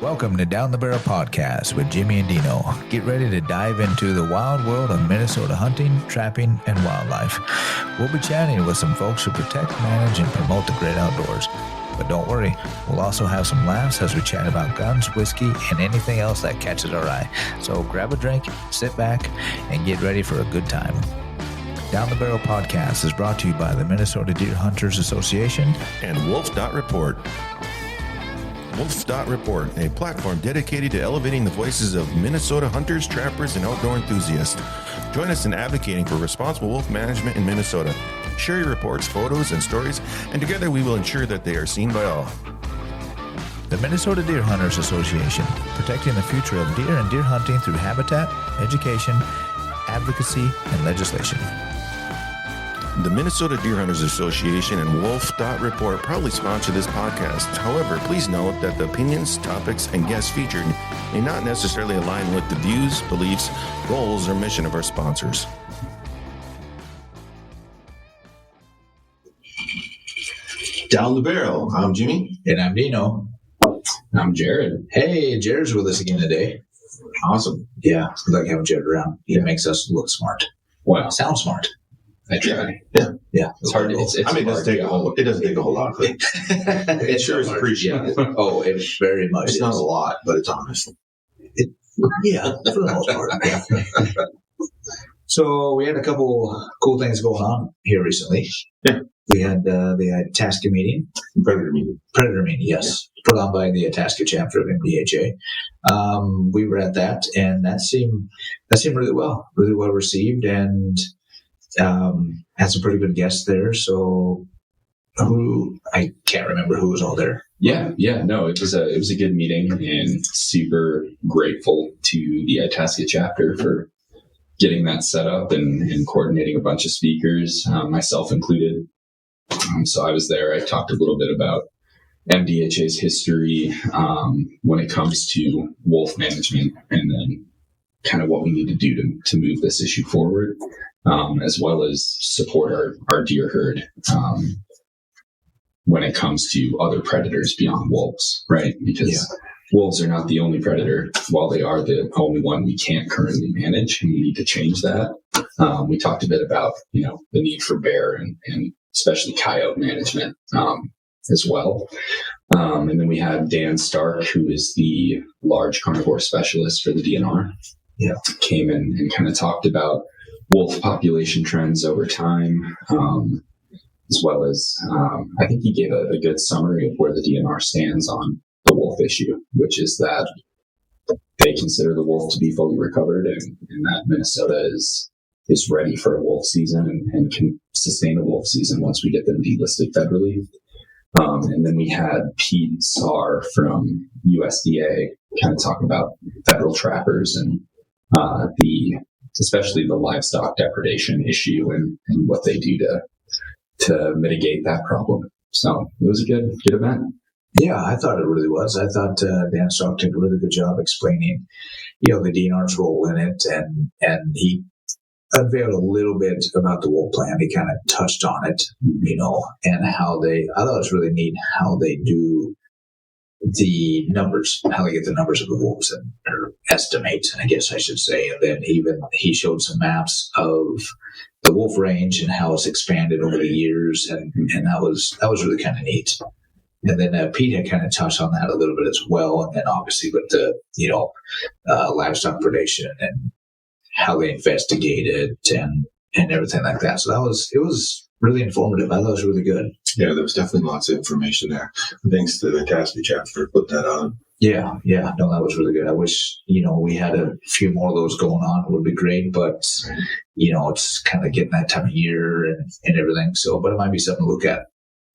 Welcome to Down the Barrel Podcast with Jimmy and Deano. Get ready to dive into the wild world of Minnesota hunting, trapping, and wildlife. We'll be chatting with some folks who protect, manage, and promote the great outdoors. But don't worry, we'll also have some laughs as we chat about guns, whiskey, and anything else that catches our eye. So grab a drink, sit back, and get ready for a good time. Down the Barrel Podcast is brought to you by the Minnesota Deer Hunters Association and Wolf.Report. Wolf.Report, a platform dedicated to elevating the voices of Minnesota hunters, trappers, and outdoor enthusiasts. Join us in advocating for responsible wolf management in Minnesota. Share your reports, photos, and stories, and together we will ensure that they are seen by all. The Minnesota Deer Hunters Association, protecting the future of deer and deer hunting through habitat, education, advocacy, and legislation. The Minnesota Deer Hunters Association and Wolf.Report proudly sponsor this podcast. However, please note that the opinions, topics, and guests featured may not necessarily align with the views, beliefs, goals, or mission of our sponsors. Down the Barrel. I'm Jimmy. And I'm Deano. I'm Jared. Hey, Jared's with us again today. Awesome. Yeah, we like having Jared around. He makes us look smart. Wow. Sound smart. I try. Yeah. It's hard. It doesn't take a whole lot. But It sure is appreciated. Oh, it very much It's is. not a lot, but it's honest. Yeah, for the most part. So we had a couple cool things going on here recently. Yeah. We had the Itasca meeting. Predator meeting. Predator meeting, yes. Put on by the Itasca chapter of MDHA. We were at that, and that seemed really well received, and had some pretty good guests there. So I can't remember who was all there. Yeah. No, it was a good meeting, and super grateful to the Itasca chapter for getting that set up and coordinating a bunch of speakers, myself included. So I was there. I talked a little bit about MDHA's history when it comes to wolf management, and then kind of what we need to do to move this issue forward, as well as support our deer herd when it comes to other predators beyond wolves, right? Because wolves are not the only predator. While they are the only one we can't currently manage, and we need to change that. We talked a bit about, the need for bear and especially coyote management as well. And then we had Dan Stark, who is the large carnivore specialist for the DNR. Yeah. Came in and kind of talked about wolf population trends over time, as well as I think he gave a good summary of where the DNR stands on the wolf issue, which is that they consider the wolf to be fully recovered, and that Minnesota is ready for a wolf season and can sustain a wolf season once we get them delisted federally. And then we had Pete Saar from USDA kind of talk about federal trappers and especially the livestock depredation issue and what they do to mitigate that problem. So it was a good event. Yeah, I thought it really was. I thought Dan Stark did a really good job explaining, the DNR's role in it, and he unveiled a little bit about the wolf plan. He kind of touched on it, and I thought it was really neat how they do the numbers, how they get the numbers of the wolves or estimate, I guess I should say. And then he showed some maps of the wolf range and how it's expanded over the years, and that was really kind of neat. And then Pete had kind of touched on that a little bit as well. And then obviously with the, livestock predation and how they investigate it and everything like that. So it was really informative. I thought it was really good. Yeah, there was definitely lots of information there. Thanks to the Itasca chapter for putting that on. Yeah. No, that was really good. I wish, we had a few more of those going on. It would be great, but, it's kind of getting that time of year and everything. So, but it might be something to look at,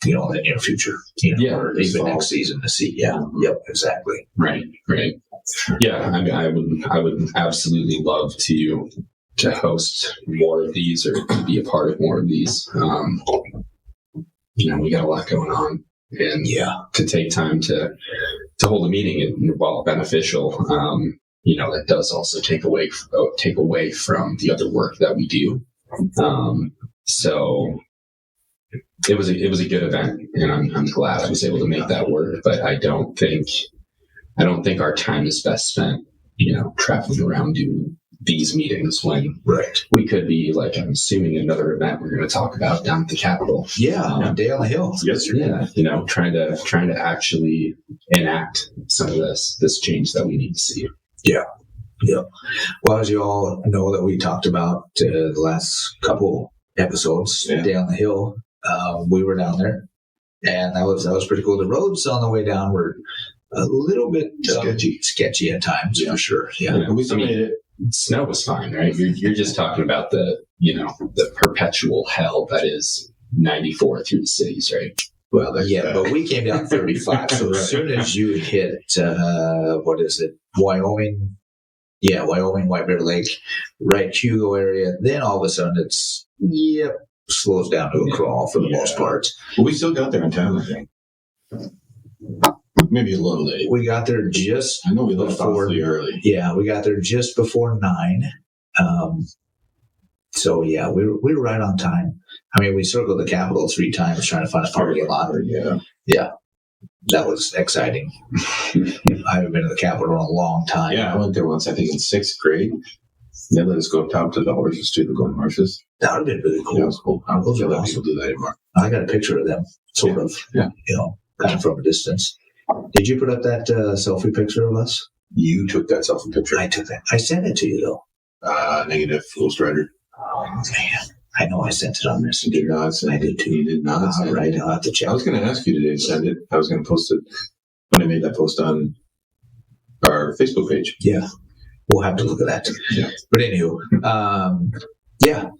in the near future, or even next season to see. Yeah. Yep. Exactly. Right. Yeah. I mean, I would absolutely love to host more of these or to be a part of more of these. We got a lot going on, and to take time to hold a meeting, and while beneficial, it does also take away from the other work that we do. So it was a good event, and I'm glad I was able to make that work. But I don't think I don't think our time is best spent, traveling around doing these meetings when Right. we could be, like, I'm assuming another event we're going to talk about down at the Capitol. Yeah, day on the hill. Yes, sir. Yeah, trying to actually enact some of this change that we need to see. Yeah. Well, as you all know, that we talked about the last couple episodes, day on the hill. We were down there, and that was pretty cool. The roads on the way down were a little bit sketchy at times, for sure. Yeah, We still made it. Snow was fine, right? You're just talking about the perpetual hell that is 94 through the cities, right? Well, but we came down 35. So as soon as you hit, Wyoming? Yeah, Wyoming, White Bear Lake, right, Hugo area. Then all of a sudden slows down to a crawl for the most part. But we still got there in time, I think. Maybe a little late. We got there just I know we left before awfully early. Yeah, we got there just before 9. So yeah, we were right on time. I mean, we circled the Capitol 3 times trying to find a parking lot. Yeah, that was exciting. I haven't been to the Capitol in a long time. Yeah, I went there once, I think in 6th grade. They let us go talk to the horses, too, the golden horses. That would have been really cool. Yeah, it was cool. I don't Those think are let awesome. people do that anymore. I got a picture of them, sort of. Yeah. Kind of from a distance. Did you put up that selfie picture of us? You took that selfie picture. I took that. I sent it to you, though. Negative, Ghost Rider. Oh, man. I know I sent it on Messenger. Did not send I did too. You did not send All right, it. I'll have to check. I was going to ask you today to send it. I was going to post it when I made that post on our Facebook page. Yeah. We'll have to look at that. Yeah. But anywho,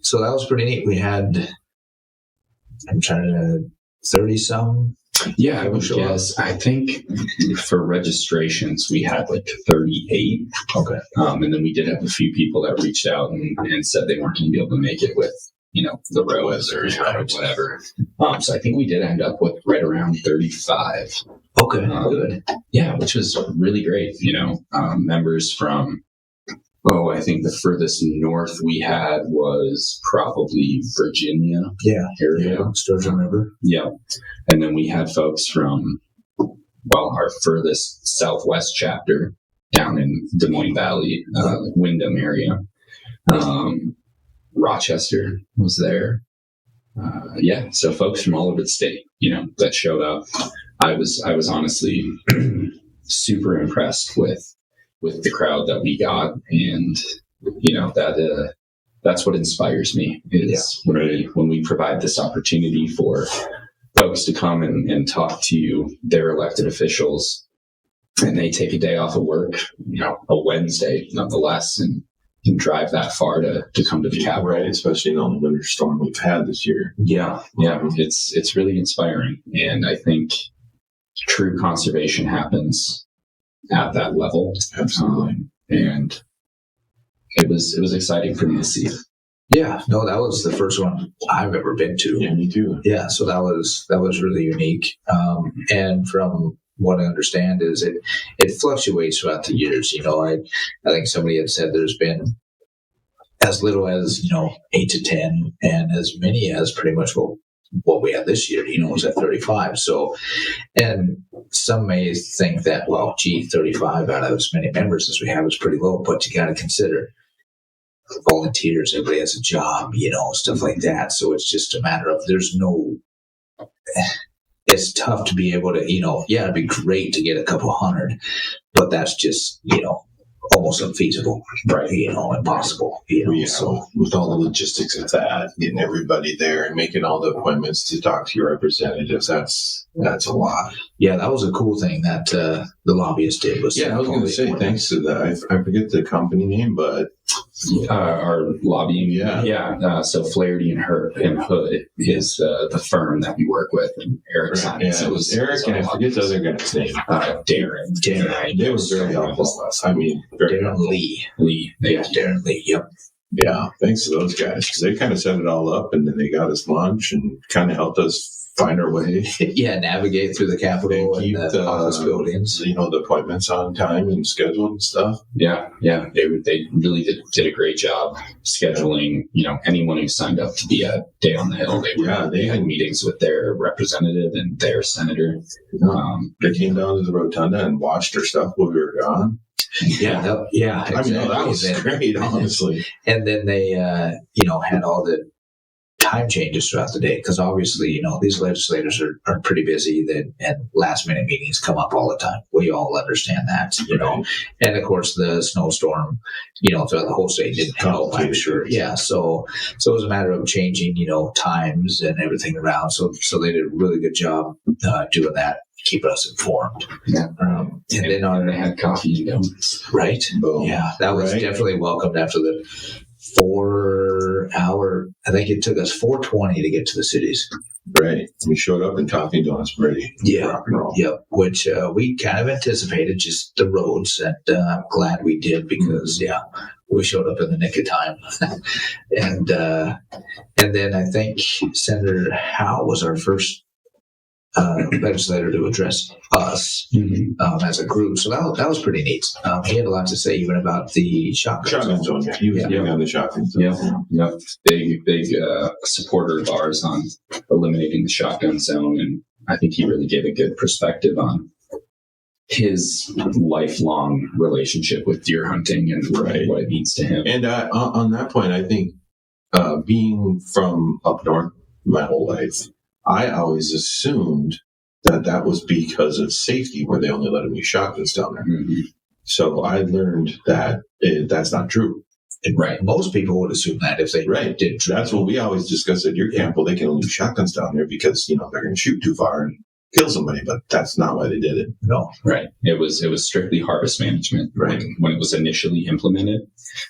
so that was pretty neat. We had, I'm trying to, 30-some. Yeah, I would guess. I think for registrations, we had like 38. Okay. And then we did have a few people that reached out and said they weren't going to be able to make it with, the roads or whatever. So I think we did end up with right around 35. Okay, good. Yeah, which was really great. Members from, I think the furthest north we had was probably Virginia area. Sturgeon River. Yeah. And then we had folks from, our furthest southwest chapter down in Des Moines Valley, Windham area. Rochester was there. So folks from all over the state, that showed up. I was honestly super impressed with the crowd that we got, and that's what inspires me is when we provide this opportunity for folks to come and talk to their elected officials, and they take a day off of work, a Wednesday nonetheless, and can drive that far to come to the Capitol. Right, especially in all the winter storm we've had this year. Yeah, it's really inspiring, and I think true conservation happens at that level. Absolutely. And it was exciting for me to see. Yeah, no, that was the first one I've ever been to. Yeah, me too. Yeah, so that was really unique. And from what I understand is it fluctuates throughout the years. I think somebody had said there's been as little as 8 to 10, and as many as pretty much what we had this year. Was at 35. So, and some may think that 35 out of as many members as we have is pretty low. But you got to consider volunteers. Everybody has a job, stuff like that. So it's just a matter of it's tough to be able to, it'd be great to get a couple hundred, but that's just, almost unfeasible, right? Impossible, So with all the logistics of that, getting everybody there and making all the appointments to talk to your representatives, that's a lot. Yeah, that was a cool thing that the lobbyist did. I was going to say, thanks to that, I forget the company name, but our lobbying. So Flaherty and Hood is the firm that we work with, and Eric signed. Yeah, So it was Eric, and I forget the other guy's name. Darren. They were very helpful. I mean, very Darren helpful. Lee. Yeah, Darren Lee. Yep. Yeah, thanks to those guys, because they kind of set it all up, and then they got us lunch and kind of helped us find our way. navigate through the Capitol and keep the office buildings. The appointments on time and scheduled and stuff. Yeah. They really did a great job scheduling. Anyone who signed up to be at Day on the Hill, they had meetings with their representative and their senator. They came down to the rotunda and watched our stuff while we were gone. Yeah, exactly. That was great, honestly. And then they, had all the time changes throughout the day because obviously, these legislators are pretty busy. And last minute meetings come up all the time. We all understand that, And of course, the snowstorm, throughout the whole state didn't help, I'm sure. Yeah, so it was a matter of changing, times and everything around. So they did a really good job doing that. Keep us informed. Yeah. And then they had coffee and donuts. Right. Boom. Yeah. That was definitely welcomed after the 4 hour. I think it took us 4:20 to get to the cities. Right. We showed up and coffee and donuts ready. Yeah. Rock and roll. Yep. Which we kind of anticipated, just the roads. And I'm glad we did because, we showed up in the nick of time. and then I think Senator Howe was our first legislator to address us as a group. So that was pretty neat. He had a lot to say even about the shotgun zone. He was big on the shotgun zone. Yeah. Big supporter of ours on eliminating the shotgun zone. And I think he really gave a good perspective on his lifelong relationship with deer hunting and what it means to him. And on that point, I think being from up north my whole life, I always assumed that was because of safety, where they only let them use shotguns down there. Mm-hmm. So I learned that that's not true. And most people would assume that if they did. That's what we always discuss at your camp. Well, they can only use shotguns down there because they're going to shoot too far and kill somebody. But that's not why they did it. No, right. It was strictly harvest management when it was initially implemented.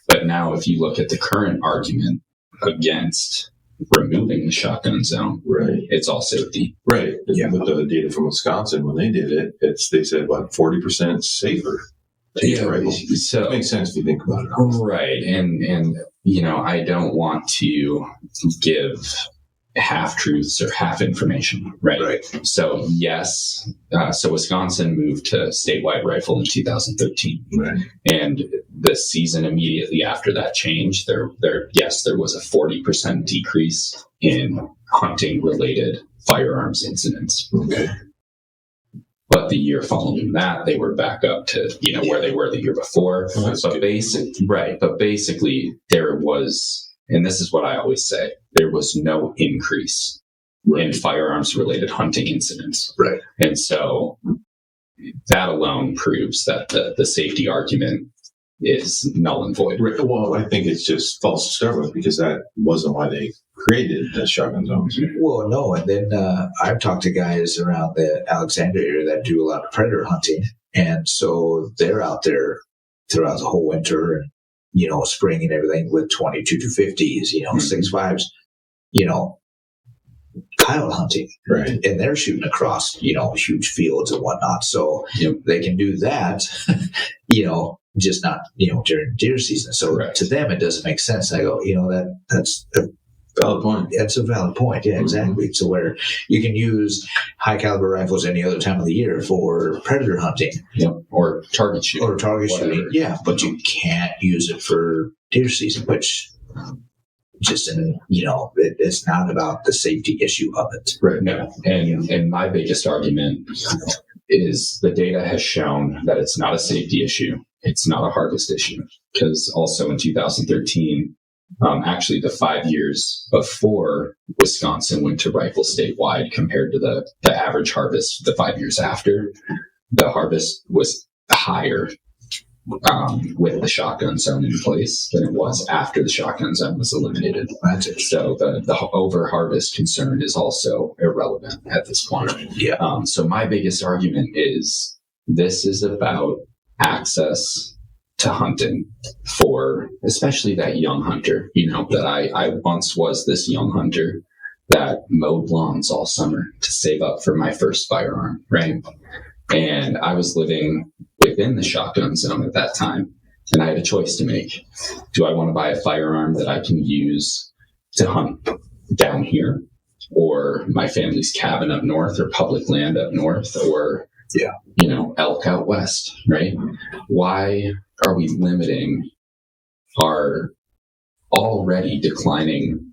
But now, if you look at the current argument against removing the shotgun zone, it's all safety. Right. Yeah. With the data from Wisconsin, when they did it, they said, 40% safer. So it makes sense if you think about it. Right. And I don't want to give half-truths or half information, right? So, yes, so Wisconsin moved to statewide rifle in 2013. Right. And the season immediately after that change, there was a 40% decrease in hunting-related firearms incidents. Okay. But the year following that, they were back up to, where they were the year before. But basically, there was... And this is what I always say, there was no increase in firearms-related hunting incidents. Right. And so that alone proves that the safety argument is null and void. Well, I think it's just false to start with because that wasn't why they created the shotgun zones. Well, no. And then I've talked to guys around the Alexandria area that do a lot of predator hunting. And so they're out there throughout the whole winter and spring and everything with 22 to 50s, 6.5s, coyote hunting. Right. And they're shooting across, huge fields and whatnot. So they can do that, just not, during deer season. So to them, it doesn't make sense. I go, that's a valid point. That's a valid point. Yeah, exactly. Mm-hmm. So where you can use high caliber rifles any other time of the year for predator hunting. Or target shooting. Shooting. Yeah. But you can't use it for deer season, which just, it's not about the safety issue of it. Right. No. And my biggest argument is the data has shown that it's not a safety issue. It's not a harvest issue. Because also in 2013, actually the 5 years before Wisconsin went to rifle statewide compared to the average harvest the 5 years after, the harvest was higher with the shotgun zone in place than it was after the shotgun zone was eliminated. So the over harvest concern is also irrelevant at this point. Yeah. So my biggest argument is this is about access to hunting for especially that young hunter, that I once was this young hunter that mowed lawns all summer to save up for my first firearm, right? And I was living within the shotgun zone at that time, and I had a choice to make. Do I want to buy a firearm that I can use to hunt down here or my family's cabin up north, or public land up north, or, elk out west, right? Why are we limiting our already declining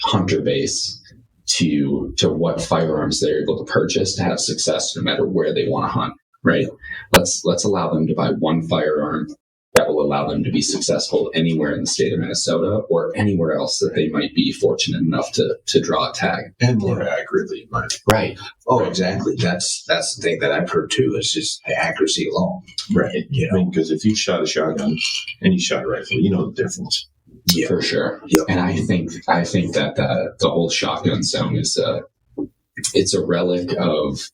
hunter base to what firearms they're able to purchase to have success no matter where they want to hunt, right? Let's allow them to buy one firearm that will allow them to be successful anywhere in the state of Minnesota or anywhere else that they might be fortunate enough to draw a tag. And more accurately. Right. Oh, exactly. That's the thing that I've heard too. It's just the accuracy alone. Right. Because if you shot a shotgun and you shot a rifle, you know the difference. Yeah, for sure. Yep. And I think that the whole shotgun zone it's a relic of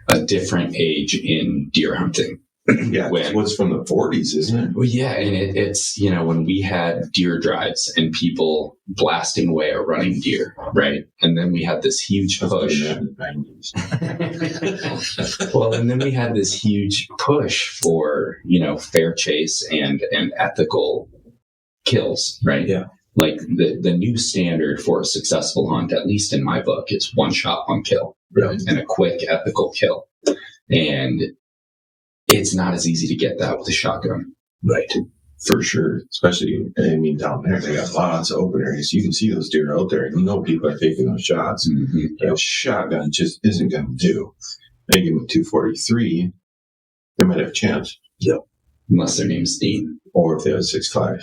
a different age in deer hunting. Yeah, what's from the 40s, isn't it? Well, yeah, and it's when we had deer drives and people blasting away at running deer, right? And then we had this huge push. Well, and then we had this huge push for fair chase and ethical kills, right? Yeah. Like the new standard for a successful hunt, at least in my book, is one shot, one kill, right? And a quick, ethical kill. And it's not as easy to get that with a shotgun. Right. For sure. Especially, down there, they got lots of open areas. You can see those deer out there. People are taking those shots. Mm-hmm. A shotgun just isn't going to do. They give them a 243, they might have a chance. Yep. Unless their name's Dean. Or if they have a 6.5.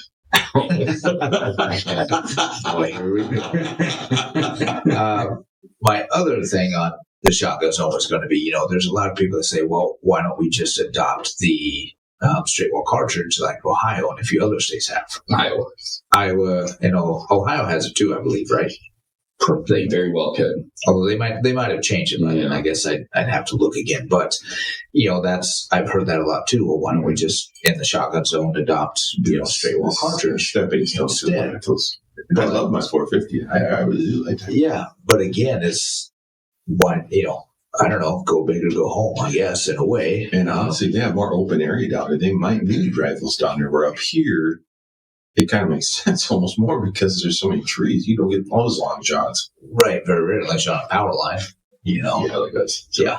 My other thing on the shotgun zone was going to be, there's a lot of people that say, well, why don't we just adopt the straight wall cartridge like Ohio and a few other states have? Iowa, Ohio has it too, I believe, right? They very well could. Although they might have changed it, and I guess I'd have to look again. But I've heard that a lot too. Well, why don't we just in the shotgun zone adopt straight wall cartridge stepping stones instead? I love my 450. I really do like that. Yeah, but again, it's why I don't know, go big or go home, I guess, in a way. And honestly, they have more open area down there. They might need rifles down there. Where up here, it kind of makes sense almost more because there's so many trees. You don't get all those long shots. Right, very rarely unless you're on a power line. Yeah, like us. Yeah.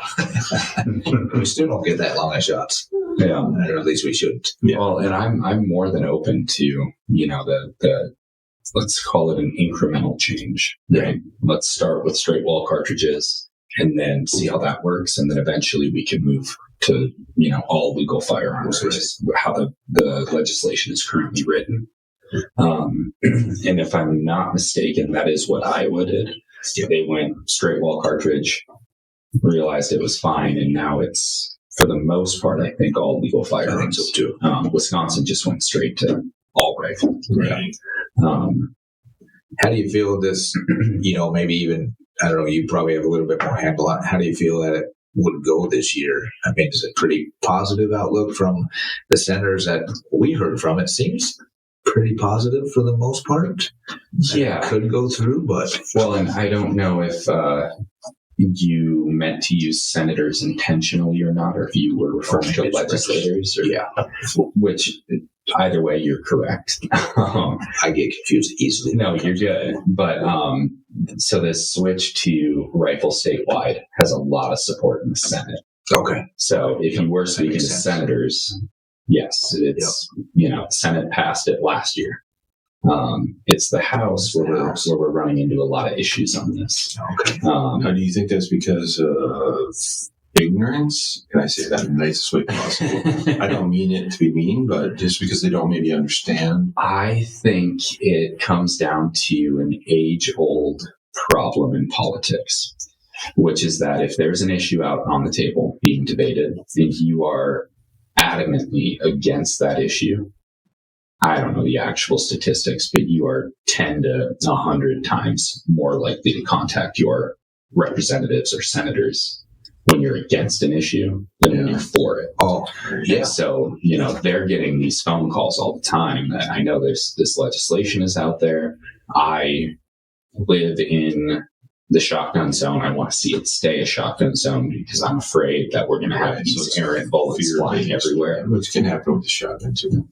We still don't get that long of shots. Yeah. Or at least we shouldn't. Yeah. Well, and I'm more than open to, the let's call it an incremental change. Right. Let's start with straight wall cartridges and then see how that works. And then eventually we can move to, all legal firearms, which is how the legislation is currently written. And if I'm not mistaken, that is what Iowa did. Yeah. They went straight wall cartridge, realized it was fine, and now it's, for the most part, I think all legal firearms too. Wisconsin just went straight to all rifle. Right. How do you feel this, maybe even, I don't know, you probably have a little bit more handle on it. How do you feel that it would go this year? I mean, is it a pretty positive outlook from the senators that we heard from? It seems pretty positive for the most part. Yeah. It could go through, but... Well, and I don't know if you meant to use senators intentionally or not, or if you were referring to legislators. Or, yeah. Which, either way, you're correct. I get confused easily. No, you're good. But so this switch to rifle statewide has a lot of support in the Senate. Okay. So if you were speaking to senators, yes, it's, Senate passed it last year. It's the House where we're running into a lot of issues on this. Okay. How do you think that's because of ignorance? Can I say that in the nicest way possible? I don't mean it to be mean, but just because they don't maybe understand. I think it comes down to an age-old problem in politics, which is that if there's an issue out on the table being debated and you are adamantly against that issue, I don't know the actual statistics, but you are 10 to 100 times more likely to contact your representatives or senators when you're against an issue than when you're for it. Oh, yeah. And so, they're getting these phone calls all the time. I know this legislation is out there. I live in the shotgun zone, I want to see it stay a shotgun zone because I'm afraid that we're going to have these errant bullets flying everywhere. Which can happen with the shotgun too.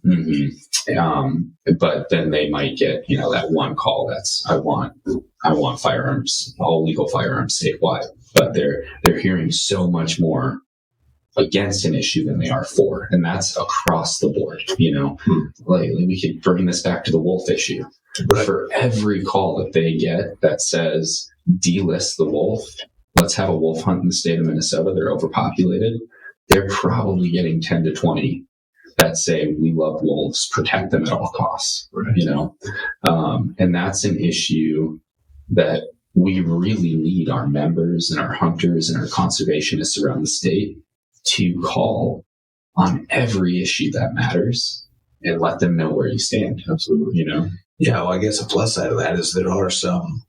But then they might get, that one call that's, I want firearms, all legal firearms statewide. But they're hearing so much more against an issue than they are for, and that's across the board. Like we could bring this back to the wolf issue. Right. For every call that they get that says delist the wolf, let's have a wolf hunt in the state of Minnesota, they're overpopulated, they're probably getting 10 to 20 that say we love wolves, protect them at all costs. Right. And that's an issue that we really need our members and our hunters and our conservationists around the state to call on every issue that matters and let them know where you stand. Absolutely. Yeah, well, I guess a plus side of that is there are some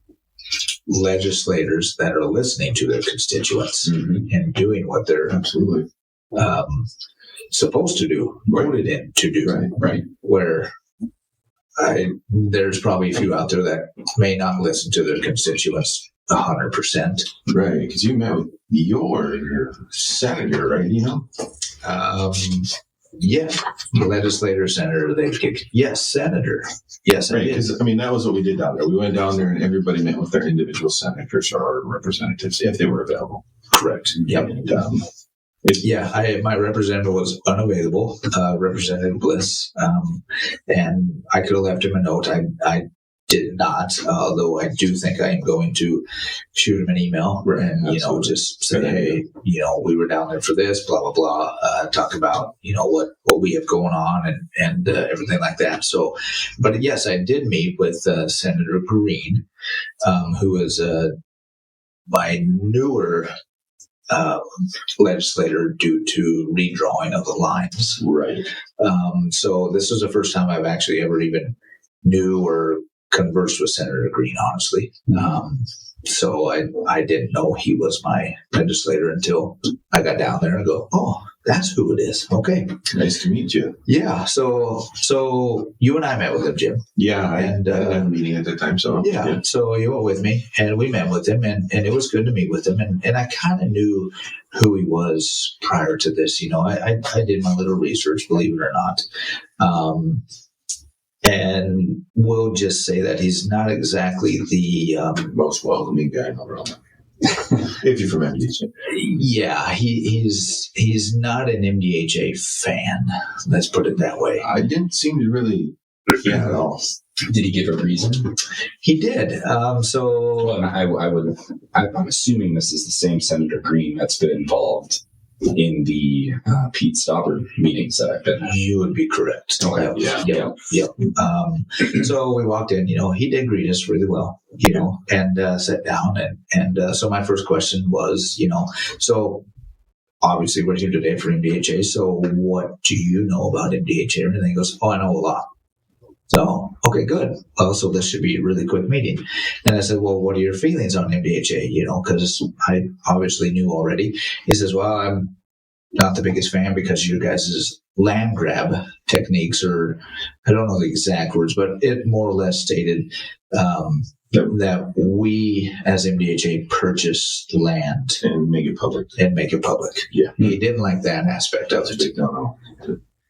legislators that are listening to their constituents and doing what they're absolutely supposed to do, voted in to do. Right. Where there's probably a few out there that may not listen to their constituents 100%. Right, because you met with your senator, right? Yeah, legislator, senator. Yes, senator. Yes, right. Because that was what we did down there. We went down there, and everybody met with their individual senators or representatives if they were available. Correct. Yep. And, my representative was unavailable, Representative Bliss, and I could have left him a note. I did not, although I do think I am going to shoot him an email and, just say, hey, we were down there for this, blah, blah, blah, talk about, what we have going on and everything like that. So, but yes, I did meet with Senator Green, who is my newer legislator due to redrawing of the lines. Right. So this was the first time I've actually ever even knew or conversed with Senator Green, honestly. So I didn't know he was my legislator until I got down there and go, oh, that's who it is. Okay. Nice to meet you. Yeah. So you and I met with him, Jim. Yeah. I had a meeting at the time. So yeah. So you went with me and we met with him and it was good to meet with him. And I kind of knew who he was prior to this. I did my little research, believe it or not. And we'll just say that he's not exactly the most welcoming guy in the world. If you're from MDHA. Yeah, he's not an MDHA fan. Let's put it that way. I didn't seem to really at all. Did he give a reason? He did. I'm assuming this is the same Senator Green that's been involved in the Pete Stauber meetings that I've been at. You would be correct. Okay. Yeah. So we walked in, he did greet us really well, and sat down. And so my first question was, so obviously we're here today for MDHA. So what do you know about MDHA? And he goes, oh, I know a lot. So, okay, good. Well, so this should be a really quick meeting. And I said, well, what are your feelings on MDHA? Because I obviously knew already. He says, well, I'm not the biggest fan because you guys' land grab techniques, or I don't know the exact words, but it more or less stated that we as MDHA purchase land and make it public. Yeah. He didn't like that aspect of it. No.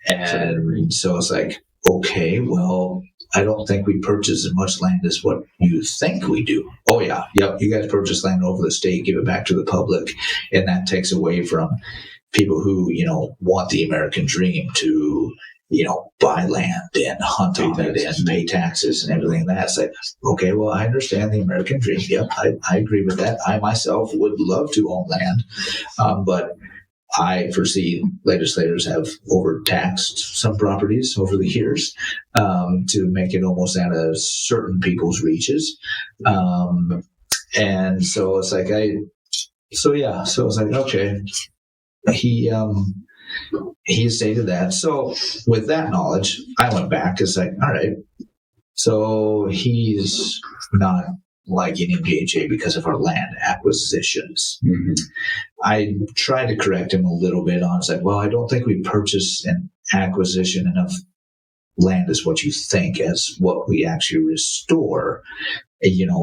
And so it's like, okay, well, I don't think we purchase as much land as what you think we do. Oh, yeah. Yep. You guys purchase land over the state, give it back to the public. And that takes away from people who, want the American dream to, buy land and hunt on it and pay taxes and everything like that. It's like, okay, well, I understand the American dream. Yep. I agree with that. I myself would love to own land. But I foresee legislators have overtaxed some properties over the years to make it almost out of certain people's reaches. And so it's like, so it's like, okay, he stated that. So with that knowledge, I went back. It's like, all right, so he's not liking MDHA because of our land acquisitions. Mm-hmm. I tried to correct him a little bit on, it's like, well, I don't think we purchased an acquisition enough land is what you think as what we actually restore,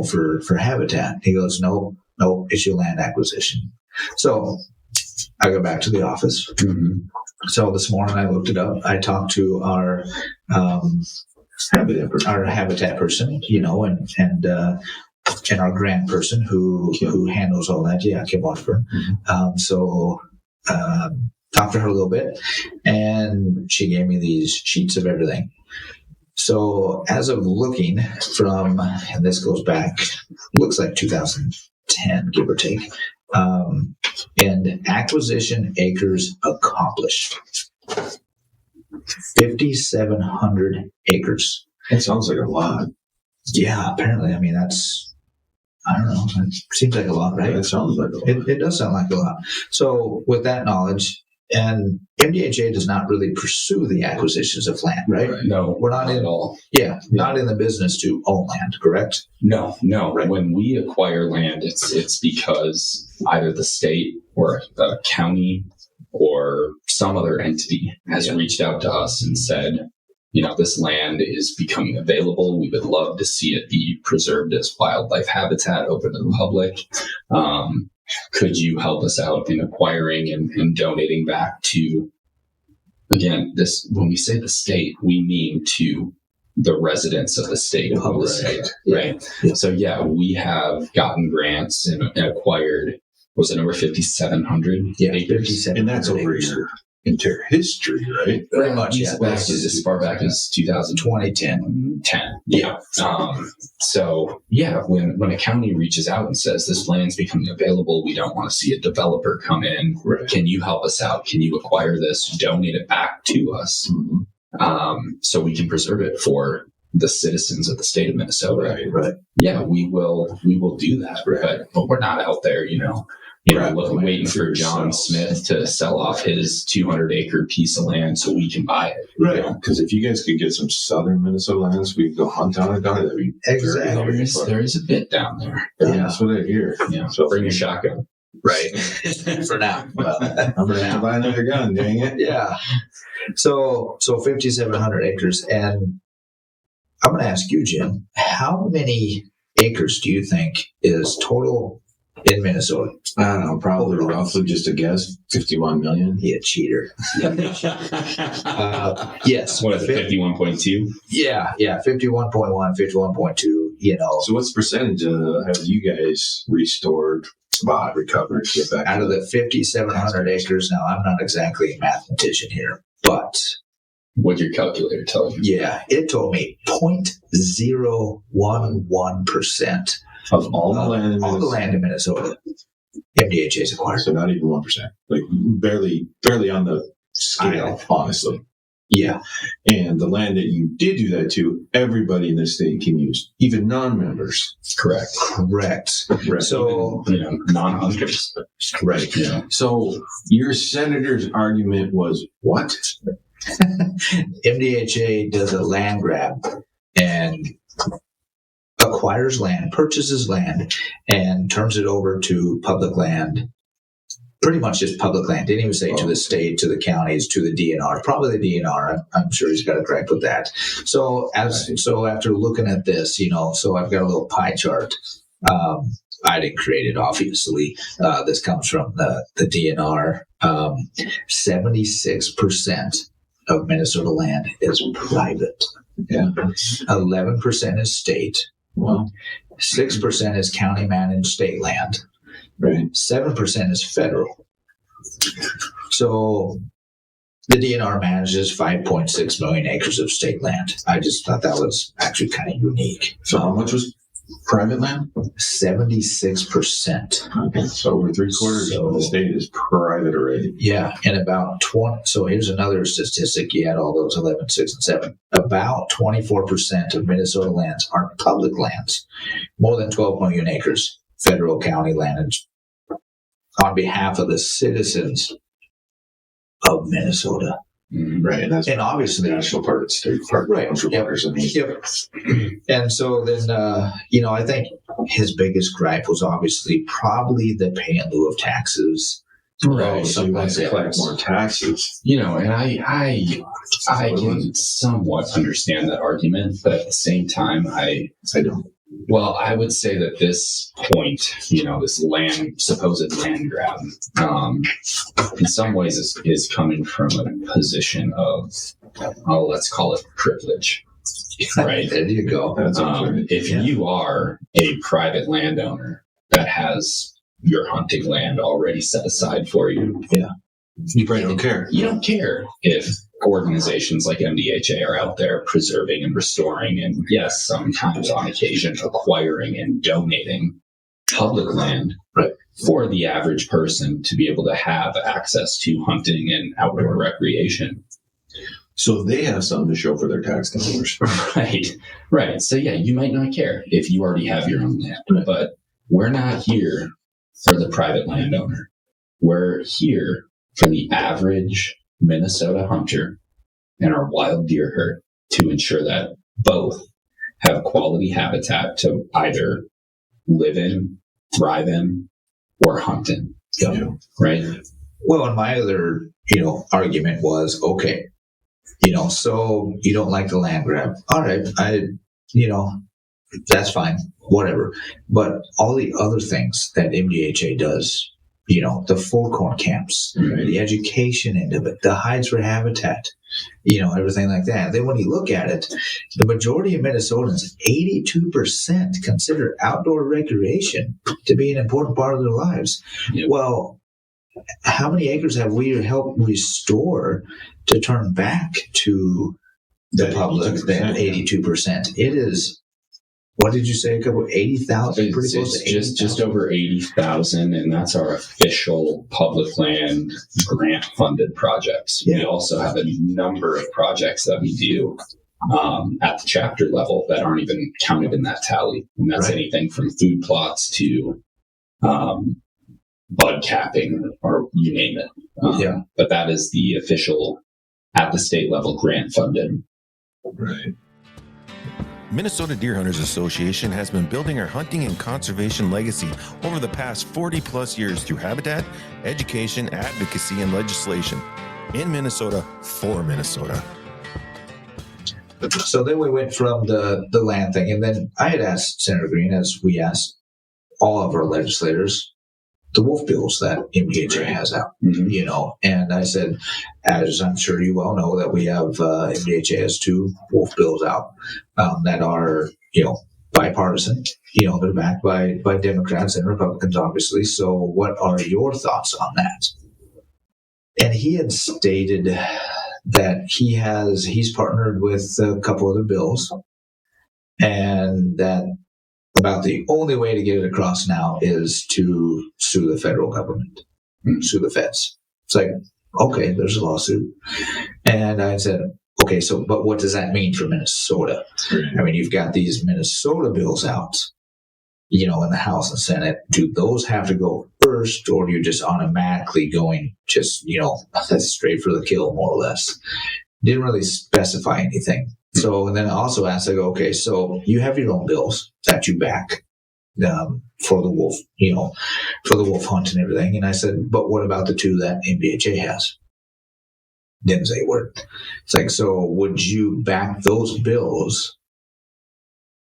for habitat. He goes, no, it's your land acquisition. So I go back to the office. Mm-hmm. So this morning I looked it up. I talked to our habitat person, and our grant person who handles all that. Yeah, Kim Washburn. Mm-hmm. Talked to her a little bit, and she gave me these sheets of everything. So as of looking from, and this goes back, looks like 2010, give or take, and acquisition acres accomplished, 5,700 acres. That sounds like a lot. Yeah, apparently. I mean, I don't know. It seems like a lot, right? It sounds like a lot. It does sound like a lot. So with that knowledge, and MDHA does not really pursue the acquisitions of land, right? No, we're not at all. Yeah, not in the business to own land, correct? No. Right. When we acquire land, it's because either the state or the county or some other entity has reached out to us and said, this land is becoming available. We would love to see it be preserved as wildlife habitat, open to the public. Could you help us out in acquiring and donating back to, again, this, when we say the state, we mean to the residents of the state, right? Yeah. So we have gotten grants and acquired, was it over 5,700 acres? And that's over your entire history, right? Pretty much, yeah. As far back as 2010. Yeah. When a county reaches out and says this land's becoming available, we don't want to see a developer come in. Right. Can you help us out? Can you acquire this, donate it back to us, so we can preserve it for the citizens of the state of Minnesota? Right. Yeah, we will do that. Right. But we're not out there, waiting for John Smith to sell off his 200-acre piece of land so we can buy it. Right. Because if you guys could get some southern Minnesota lands, we could go hunt on it down. That'd be exactly. There is a bit down there. Yeah, that's what I hear. Yeah. So bring your shotgun. Right. For now. Well, I'm going to have to buy another gun, dang it. Yeah. So 5,700 acres. And I'm going to ask you, Jim, how many acres do you think is total in Minnesota? I don't know, probably roughly, just a guess, 51 million. You cheater. Yes. What is it, 51.2? Yeah, 51.1, 51.2, So what's the percentage have you guys restored, recovered, get back? Out of the 5,700 acres, now I'm not exactly a mathematician here, but what'd your calculator tell you? Yeah, it told me 0.011% of all the land in Minnesota. MDHA's acquired. So not even 1%. Like barely on the scale, honestly. Yeah. And the land that you did do that to, everybody in the state can use, even non-members. Correct. So, even, non-hunters. Correct. Yeah. So your senator's argument was what? MDHA does a land grab and acquires land, purchases land, and turns it over to public land. Pretty much just public land. Didn't even say to the state, to the counties, to the DNR. Probably the DNR. I'm sure he's got a gripe with that. So after looking at this, so I've got a little pie chart. I didn't create it, obviously. This comes from the DNR. 76% of Minnesota land is private. Yeah. 11% is state. Well, 6% is county managed state land. Right. 7% is federal. So the DNR manages 5.6 million acres of state land. I just thought that was actually kind of unique. So how much was private land? 76%. Okay. So over 3/4 of the state is private already. Yeah. And about 20. So here's another statistic. You had all those 11, 6, and 7. About 24% of Minnesota lands are public lands. More than 12 million acres. Federal, county land on behalf of the citizens of Minnesota. Right. And obviously the national park, state park, right. waters. Yep. And so then, I think his biggest gripe was obviously probably the pay in lieu of taxes Right. So you want to collect more taxes. And I can somewhat understand that argument, but at the same time, I don't. Well, I would say that this point, this supposed land grab, in some ways is coming from a position of, let's call it privilege. Right. There you go. If you are a private landowner that has your hunting land already set aside for you, you probably don't care. You don't care if organizations like MDHA are out there preserving and restoring, and yes, sometimes on occasion acquiring and donating public land for the average person to be able to have access to hunting and outdoor recreation. So they have something to show for their tax dollars. Right. So yeah, you might not care if you already have your own land, but we're not here for the private landowner. We're here for the average Minnesota hunter and our wild deer herd to ensure that both have quality habitat to either live in, thrive in, or hunt in. Yeah. Right? Well, and my other, argument was, okay, so you don't like the land grab. All right, that's fine, whatever. But all the other things that MDHA does, the full corn camps, the education end of it, the hides for habitat, everything like that. Then when you look at it, the majority of Minnesotans, 82%, consider outdoor recreation to be an important part of their lives. Yep. Well, how many acres have we helped restore to turn back to the public? That 82%. It is. What did you say? A couple 80,000? Pretty close to 80,000. Just over 80,000, and that's our official public land grant-funded projects. Yeah. We also have a number of projects that we do at the chapter level that aren't even counted in that tally, and that's anything from food plots to bud capping, or you name it. But that is the official, at the state level, grant-funded. Right. Minnesota Deer Hunters Association has been building our hunting and conservation legacy over the past 40 plus years through habitat, education, advocacy, and legislation in Minnesota for Minnesota. So then we went from the land thing, and then I had asked Senator Green, as we asked all of our legislators, the wolf bills that MDHA has out, and I said, as I'm sure you well know, that we have MDHA has 2 wolf bills out that are, bipartisan. They're backed by Democrats and Republicans, obviously. So what are your thoughts on that? And he had stated that he's partnered with a couple other bills, and that about the only way to get it across now is to sue the federal government, sue the feds. It's like, okay, there's a lawsuit. And I said, okay, but what does that mean for Minnesota? I mean, you've got these Minnesota bills out, in the House and Senate. Do those have to go first, or are you just automatically going straight for the kill, more or less? Didn't really specify anything. So, and then I also asked, okay, so you have your own bills that you back for the wolf, for the wolf hunt and everything. And I said, but what about the 2 that MDHA has? Didn't say a word. It's like, so would you back those bills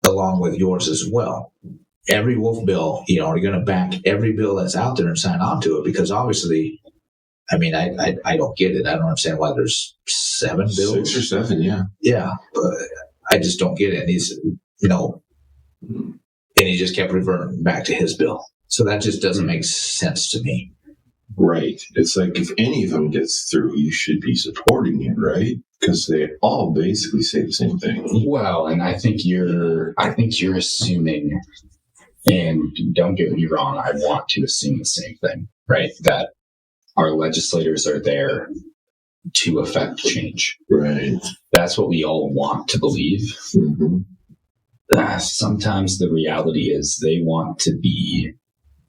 along with yours as well? Every wolf bill, are you going to back every bill that's out there and sign on to it? Because obviously, I mean, I don't get it. I don't understand why there's 7 bills. 6 or 7, yeah. Yeah, but I just don't get it. And he's, and he just kept reverting back to his bill. So that just doesn't make sense to me. Right. It's like, if any of them gets through, you should be supporting it, right? Because they all basically say the same thing. Well, and I think you're assuming, and don't get me wrong, I want to assume the same thing, right? That our legislators are there to affect change. Right. That's what we all want to believe. Mm-hmm. Sometimes the reality is they want to be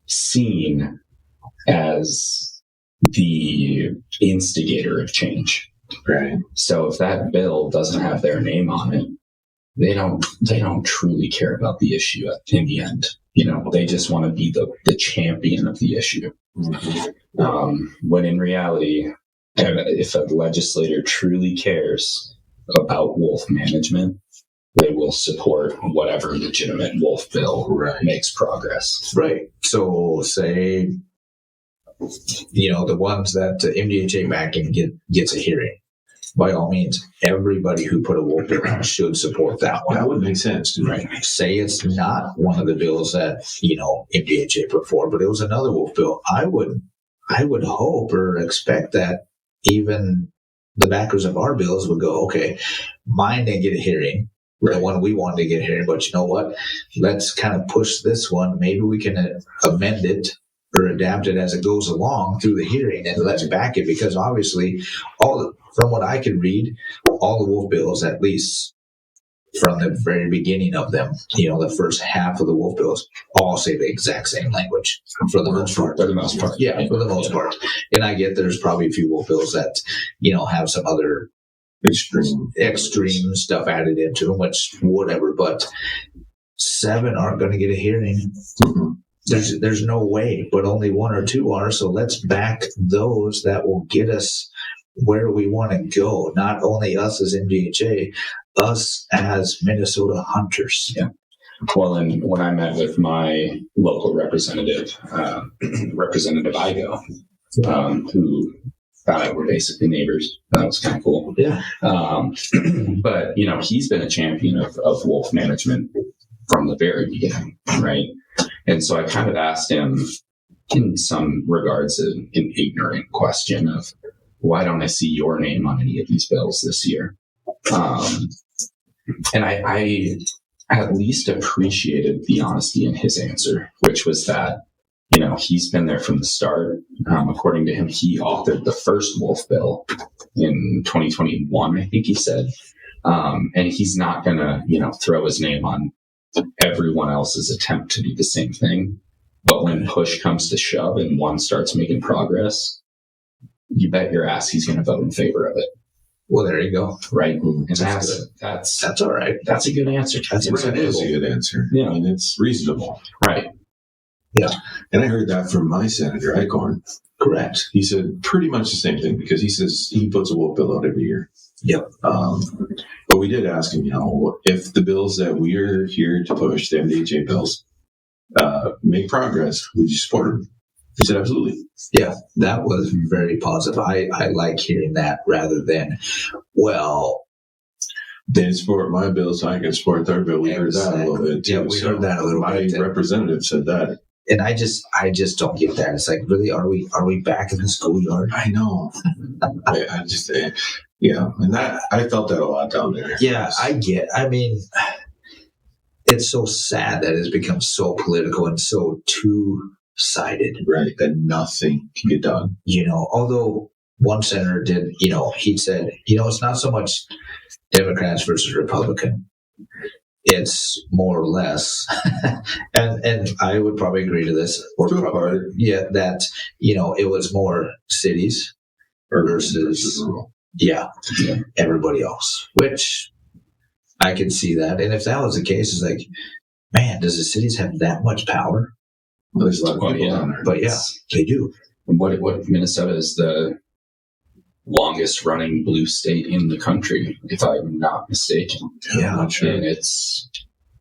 seen as the instigator of change. Right. So if that bill doesn't have their name on it, they don't truly care about the issue in the end. They just want to be the champion of the issue. When in reality, if a legislator truly cares about wolf management, they will support whatever legitimate wolf bill makes progress. Right. So say, the ones that MDHA backing gets a hearing. By all means, everybody who put a wolf bill on should support that one. That would make sense. Right. Say it's not one of the bills that, MDHA put forward, but it was another wolf bill. I would hope or expect that even the backers of our bills would go, okay, mine didn't get a hearing. The one we wanted to get a hearing, but you know what? Let's kind of push this one. Maybe we can amend it or adapt it as it goes along through the hearing, and let's back it, because obviously from what I could read, all the wolf bills, at least from the very beginning of them, the first half of the wolf bills, all say the exact same language for the most part. For the most part. Yeah, for the most part. And I get there's probably a few wolf bills that, have some other extreme stuff added into them, which whatever, but 7 aren't going to get a hearing. Mm-hmm. There's no way, but only 1 or 2 are. So let's back those that will get us where we want to go. Not only us as MDHA, us as Minnesota hunters. Yeah. Well, and when I met with my local representative, Representative Igo, who we're basically neighbors. That was kind of cool. Yeah. But, he's been a champion of wolf management from the very beginning, right? And so I kind of asked him in some regards an ignorant question of, why don't I see your name on any of these bills this year? And I at least appreciated the honesty in his answer, which was that, he's been there from the start. According to him, he authored the first wolf bill in 2021, I think he said. And he's not going to, throw his name on everyone else's attempt to do the same thing. But when push comes to shove and one starts making progress, you bet your ass he's going to vote in favor of it. Well, there you go. Right. And that's all right. That's a good answer. That is a good answer. Yeah. I mean, it's reasonable. Right. Yeah. And I heard that from my Senator Eichhorn. Correct. He said pretty much the same thing, because he says he puts a wolf bill out every year. Yep. But we did ask him, if the bills that we're here to push, the MDHA bills, make progress, would you support them? He said, absolutely. Yeah, that was very positive. I like hearing that rather than, they didn't support my bill, so I can support their bill. We heard that a little bit too. Yeah, we heard that a little bit. My representative said that. And I just don't get that. It's like, really, are we back in the schoolyard? I know. I just, and that I felt that a lot down there. Yeah, I mean, it's so sad that it's become so political and so two-sided. Right, that nothing can get done. Although one senator did, he said, it's not so much Democrats versus Republican. It's more or less, and I would probably agree to this. That it was more cities versus rural. Yeah, everybody else. Which I can see that, and if that was the case, it's like, man, does the cities have that much power? Well, there's a lot of people down there, but yeah, they do. What Minnesota is the longest running blue state in the country, if I'm not mistaken. Yeah, I'm not sure. And it's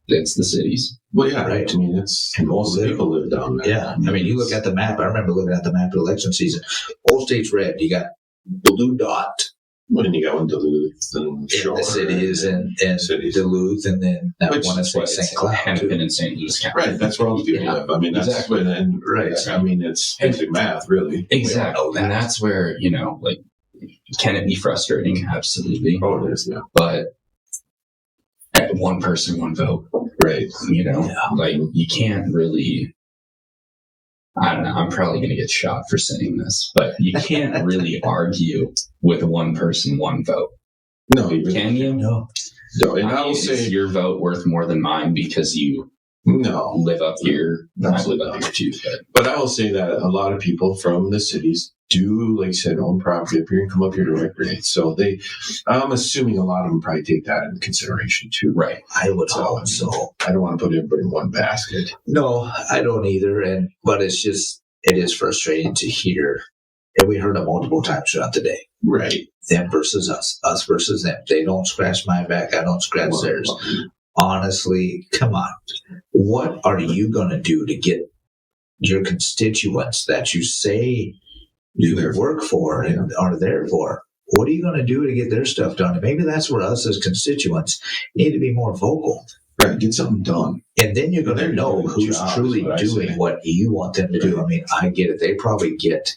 the cities. Well, yeah, right. I mean, most of the people live down there. Yeah, I mean, you look at the map. I remember looking at the map of election season. Whole state's red. You got blue dot. When you go in Duluth and Shore, the cities and Duluth, and then that one is like St. Cloud, Hennepin and St. Louis County. Right, that's where all the people live. I mean, that's exactly. Right. I mean, it's basic math, really. Exactly, and that's where can it be frustrating? Absolutely. Oh, it is. Yeah, but at one person, one vote. Right. You can't really. I don't know. I'm probably going to get shot for saying this, but you can't really argue with one person, one vote. No, you really can you? No. And I will say, is your vote worth more than mine because you live up here? I live up here too. But I will say that a lot of people from the cities do, like you said, own property up here and come up here to recreate. So I'm assuming a lot of them probably take that into consideration too. Right. I would hope so. I don't want to put everybody in one basket. No, I don't either. But it's just, it is frustrating to hear, and we heard it multiple times throughout the day. Right. Them versus us versus them. They don't scratch my back, I don't scratch theirs. Honestly, come on. What are you going to do to get your constituents that you say you work for and are there for? What are you going to do to get their stuff done? And maybe that's where us as constituents need to be more vocal. Right. Get something done. And then you're going to know who's truly doing what you want them to do. I mean, I get it. They probably get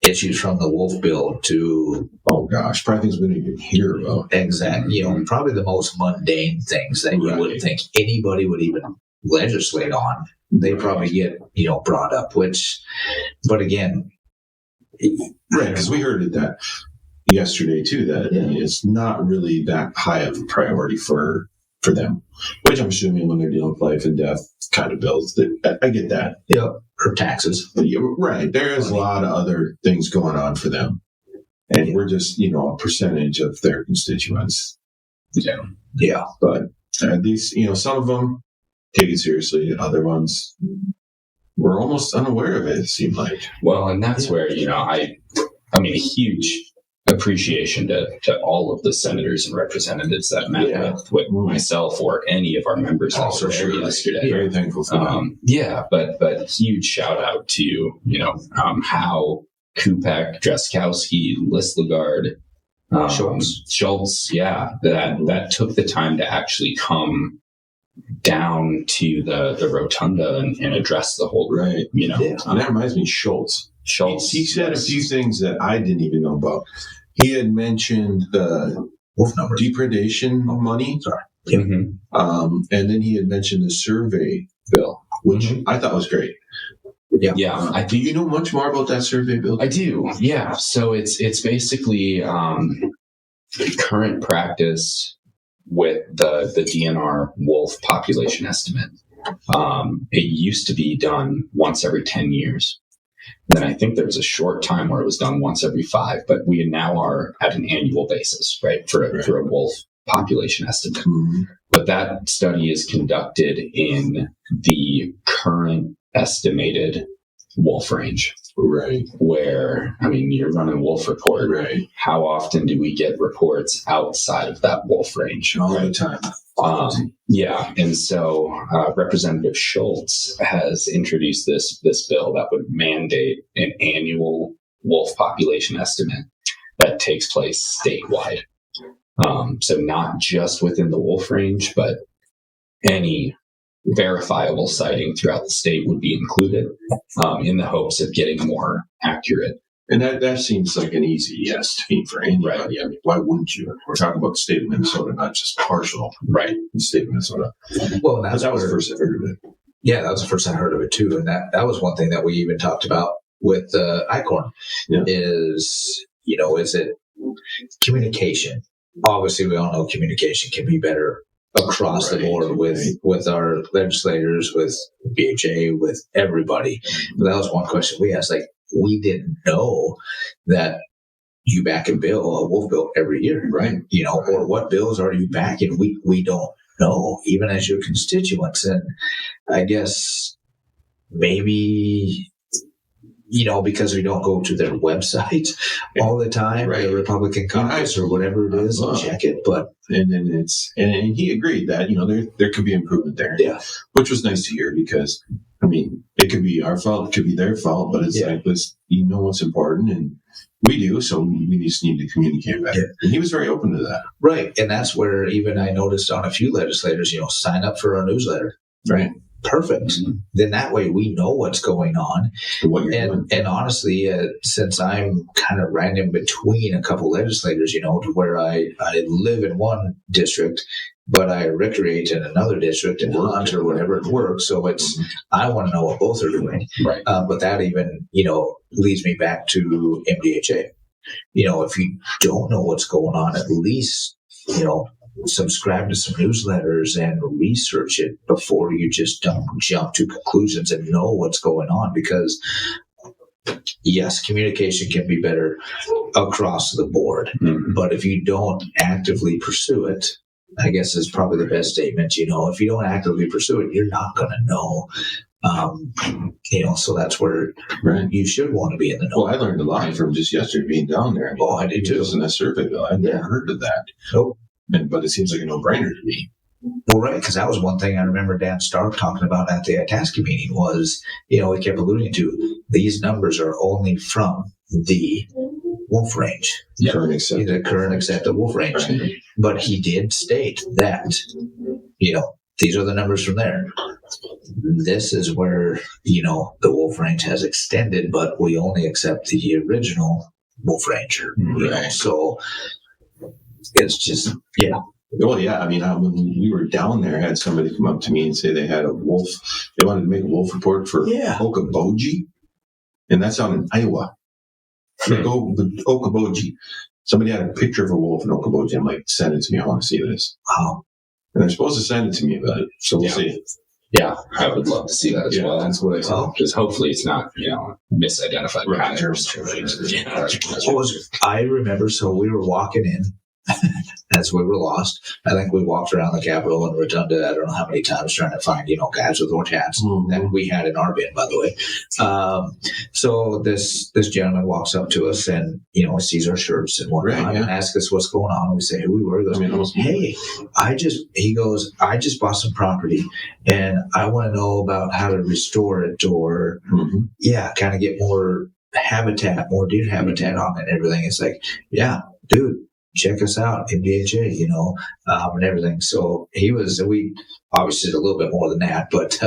issues from the Wolf Bill to... Oh, gosh. Probably things we don't even hear about. Exactly. You know, probably the most mundane things that you wouldn't think anybody would even legislate on. They probably get, you know, brought up, which... But again... Right, because we heard that yesterday, too, that it's not really that high of a priority for them, which I'm assuming when they're dealing with life and death kind of bills. I get that. Yeah, or taxes. Yeah, right. There is a lot of other things going on for them. And we're just, you know, a percentage of their constituents. Yeah. Yeah. But these, you know, some of them take it seriously. Other ones were almost unaware of it seemed like. Well, and that's where, you know, I mean, a huge appreciation to all of the senators and representatives that met with myself or any of our members yesterday. Very thankful for that. Yeah, but huge shout out to, you know, Howe, Kupek, Drzeskowski, Listlegard, Schultz, that took the time to actually come down to the rotunda and address the whole group, you know. Yeah. And that reminds me, Schultz. He said a few things that I didn't even know about. He had mentioned the wolf number depredation money. Sorry. Mm-hmm. And then he had mentioned the survey bill, which I thought was great. Yeah. Do you know much more about that survey bill? I do. Yeah. So it's basically current practice with the DNR wolf population estimate. It used to be done once every 10 years. And then I think there was a short time where it was done once every 5, but we now are at an annual basis, right, for a wolf population estimate. Mm-hmm. But that study is conducted in the current estimated wolf range. Right. Where, I mean, you're running wolf report. Right. How often do we get reports outside of that wolf range? All the time. Yeah. And so Representative Schultz has introduced this bill that would mandate an annual wolf population estimate that takes place statewide. So not just within the wolf range, but any verifiable sighting throughout the state would be included in the hopes of getting more accurate. And that seems like an easy yes to me for anybody. Right. I mean, why wouldn't you? We're talking about the state of Minnesota, not just partial. Right. The state of Minnesota. Well, that was the first I heard of it. Yeah, that was the first I heard of it too. And that was one thing that we even talked about with ICORN is, you know, is it communication? Obviously, we all know communication can be better across the board with our legislators, with MDHA, with everybody. But that was one question we asked. Like, we didn't know that you back a wolf bill every year, right? You know, or what bills are you backing? We don't know, even as your constituents. And I guess maybe, you know, because we don't go to their website all the time, the Republican caucus or whatever it is, and check it. But and then and he agreed that, you know, there could be improvement there, which was nice to hear because, I mean, it could be our fault, it could be their fault, but it's like, you know what's important, and we do, so we just need to communicate better. Yeah. And he was very open to that. Right, and that's where even I noticed on a few legislators, you know, sign up for our newsletter. Right. Perfect. Mm-hmm. Then that way we know what's going on. And honestly, since I'm kind of right in between a couple legislators, you know, to where I live in one district, but I recreate in another district and hunt or whatever it works. So it's, I want to know what both are doing. Right. But that even, you know, leads me back to MDHA. You know, if you don't know what's going on, at least, you know, subscribe to some newsletters and research it before you just jump to conclusions and know what's going on. Because yes, communication can be better across the board, but if you don't actively pursue it, I guess is probably the best statement. You know, if you don't actively pursue it, you're not going to know So that's where you should want to be in the know. Well, I learned a lot from just yesterday being down there. I did too. Just in a survey bill, I'd never heard of that. Nope. But it seems like a no-brainer to me. Well, right, because that was one thing I remember Dan Stark talking about at the Itasca meeting was, we kept alluding to these numbers are only from the wolf range, the current accepted wolf range. Right. But he did state that, these are the numbers from there. This is where, the wolf range has extended, but we only accept the original wolf ranger. Right. So it's just, Well, yeah. I mean, when we were down there, I had somebody come up to me and say they had a wolf. They wanted to make a wolf report for Okoboji, and that's out in Iowa. Okoboji. Somebody had a picture of a wolf in Okoboji. I'm like, send it to me. I want to see this. Wow. And they're supposed to send it to me, but so we'll see. Yeah, I would love to see that as well. That's what I thought. Just hopefully it's not, misidentified patterns. I remember, so we were walking in. That's where we were lost. I think we walked around the Capitol and Rotunda, I don't know how many times, trying to find, guys with orange hats that we had in our bin, by the way. So this gentleman walks up to us and, sees our shirts and whatnot and asks us what's going on. And we say who we were. He goes, hey, I just bought some property and I want to know about how to restore it or, kind of get more habitat, more deer habitat on it and everything. It's like, dude, check us out, MDHA, and everything. So we obviously did a little bit more than that, but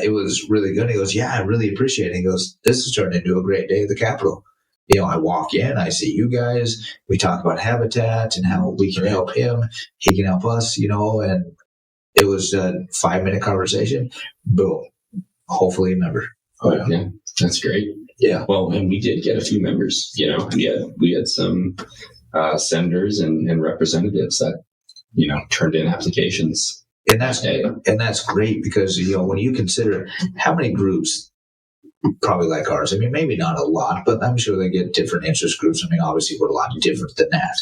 it was really good. He goes, I really appreciate it. He goes, this is turning into a great day at the Capitol. I walk in, I see you guys, we talk about habitat and how we can help him, he can help us, and it was a 5-minute conversation. Boom. Hopefully a member. Oh, yeah. That's great. Yeah. Well, and we did get a few members, we had some senators and representatives that, turned in applications. And that's great because, when you consider how many groups probably like ours, maybe not a lot, but I'm sure they get different interest groups. obviously we're a lot different than that.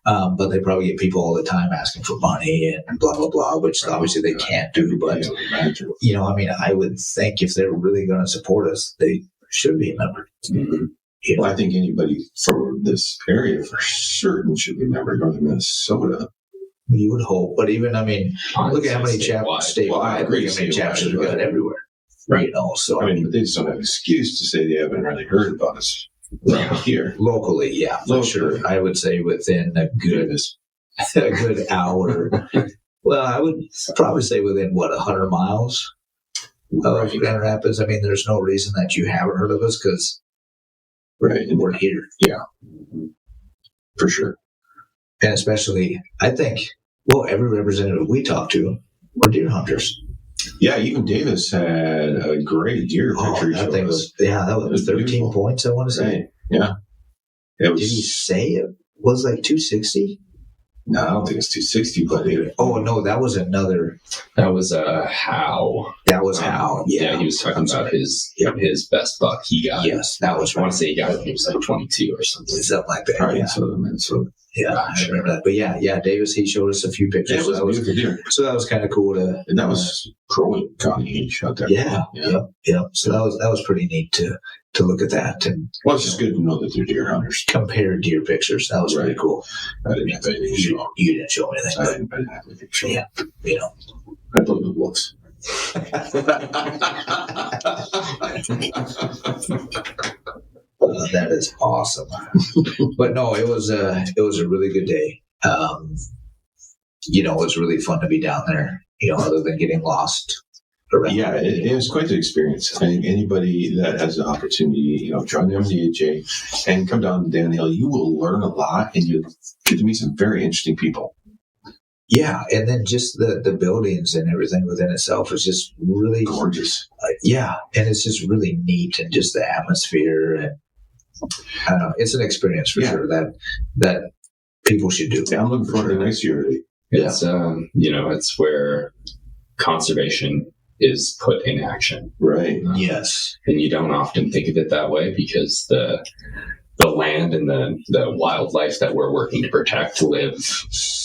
But they probably get people all the time asking for money and blah, blah, blah, which obviously they can't do. But, I would think if they're really going to support us, they should be a member. Mm-hmm. Well, I think anybody from this area for certain should be a member of Northern Minnesota. You would hope. But even, look at how many chapters statewide. Look at how many chapters we got everywhere. Right. So, but they just don't have an excuse to say they haven't really heard about us here. Locally, for sure. I would say within a good hour. Well, I would probably say within, 100 miles of Grand Rapids. There's no reason that you haven't heard of us because and we're here. Yeah. For sure. And especially, I think, every representative we talk to were deer hunters. Yeah, even Davis had a great deer picture. That was 13 beautiful. Points, I want to say. Right. Yeah. Did he say it was like 260? No, I don't think it's 260, but no, that was another. That was Howe. That was Howe. Yeah, he was talking about his best buck he got. Yes, that was. I want to say he got it. It was like 22 or something like that. Right. Yeah, I remember that. But Davis, he showed us a few pictures. Yeah, it was a beautiful deer. So that was kind of cool to. And that was Crow County he shot there. Yeah. So that was pretty neat to look at that. And it's just good to know that they're deer hunters. Compare deer pictures. That was really cool. I didn't have anything to show. You didn't show anything. I didn't have anything to show. Yeah. I played with wolves. That is awesome. But no, it was a really good day. It was really fun to be down there, other than getting lost around. Yeah, it was quite the experience. I think anybody that has the opportunity, join the MDHA and come down to Deano, you will learn a lot and you get to meet some very interesting people. Yeah, and then just the buildings and everything within itself is just really gorgeous. And it's just really neat, and just the atmosphere, and I don't know, it's an experience for sure that people should do. Yeah, I'm looking forward to next year. It's it's where conservation is put in action. Right. Yes. And you don't often think of it that way because the land and the wildlife that we're working to protect live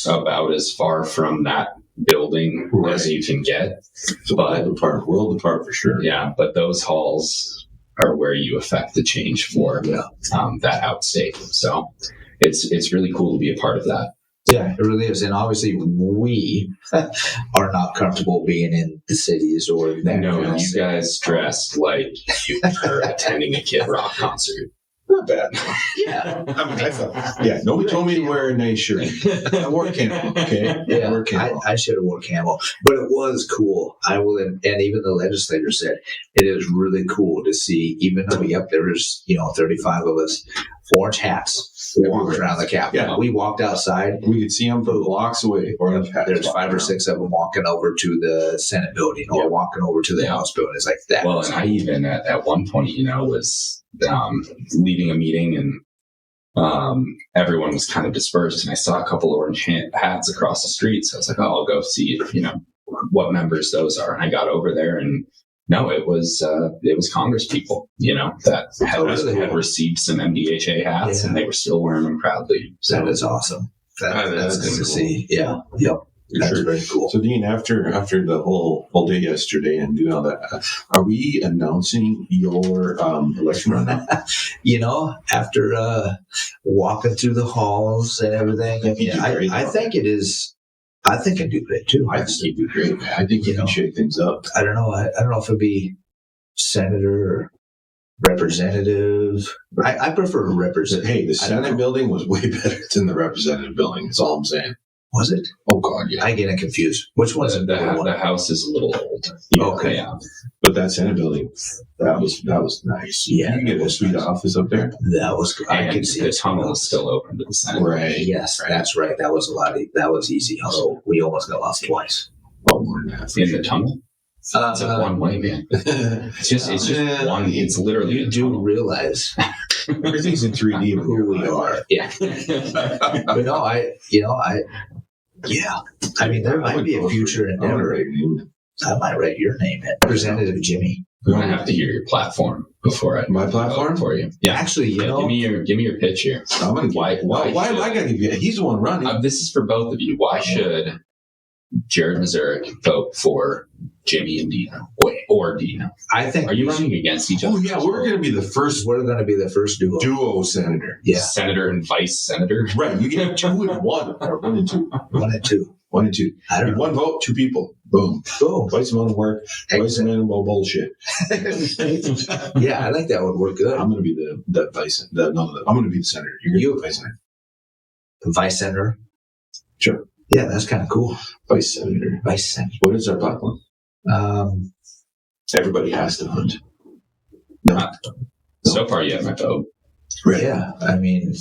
about as far from that building as you can get. So world apart for sure. Yeah, but those halls are where you affect the change for that outstate. So it's really cool to be a part of that. Yeah, it really is. And obviously, we are not comfortable being in the cities or that. No, you guys dressed like you were attending a Kid Rock concert. Not bad. Yeah. I mean, I thought, nobody told me to wear a nice shirt. I wore camo, okay? Yeah, I wore camo. I should have worn camo, but it was cool. I will, and even the legislator said it is really cool to see. Even though there was 35 of us, orange hats walking around the Capitol. Yeah. We walked outside. We could see them from blocks away. Orange hats There's 5 or 6 of them walking over to the Senate building or walking over to the House building. It's like that. Well, and I even at one point, was leading a meeting and everyone was kind of dispersed, and I saw a couple of orange hats across the street. So I was like, I'll go see what members those are. And I got over there, and no, it was Congress people, that had received some MDHA hats, and they were still wearing them proudly. So that is awesome. That's good to see. Yeah. Yep. That's very cool. So, Dean, after the whole day yesterday and doing all that, are we announcing your election run? After walking through the halls and everything, I think it is. I think I do great too. I think you do great, man. I think you can shake things up. I don't know. I don't know if it'd be senator or representative. I prefer representative. Hey, the Senate building was way better than the representative building. That's all I'm saying. Was it? Oh God, yeah. I get confused. Which one's the house is a little old. Okay, yeah. But that Senate building, that was nice. Yeah, you can get a sweet office up there. That was good. I can see the tunnel is still open to the Senate. Right. Yes, right. That's right. That was that was easy. Although we almost got lost twice. Oh, more than that. In the tunnel. It's a one-way, man. It's just one. It's literally. You do realize everything's in 3D who we are. Yeah. But no, yeah. I mean, there might be a future endeavor. I might write your name in. Representative Jimmy. I'm gonna have to hear your platform before I my platform for you. Yeah, actually, give me your pitch here. I'm gonna why am I gonna give you? He's the one running. This is for both of you. Why should Jared Mazurek vote for Jimmy and Deano or Deano? I think. Are you running against each other? Oh yeah, we're going to be the first. We're going to be the first duo senator. Yeah, senator and vice senator. Right. You get 2 and 1, or 1 and 2. 1 and 2. 1 and 2. I don't know. 1 vote, 2 people. Boom. Boom. Twice the amount of work. Twice the amount of bullshit. Yeah, I think that would work good. I'm going to be the vice. I'm going to be the senator. You're going to be the vice senator. The vice senator. Sure. Yeah, that's kind of cool. Vice senator. Vice senator. What is our platform? Everybody has to hunt. No. So far, you have my vote. Right. Yeah, I mean,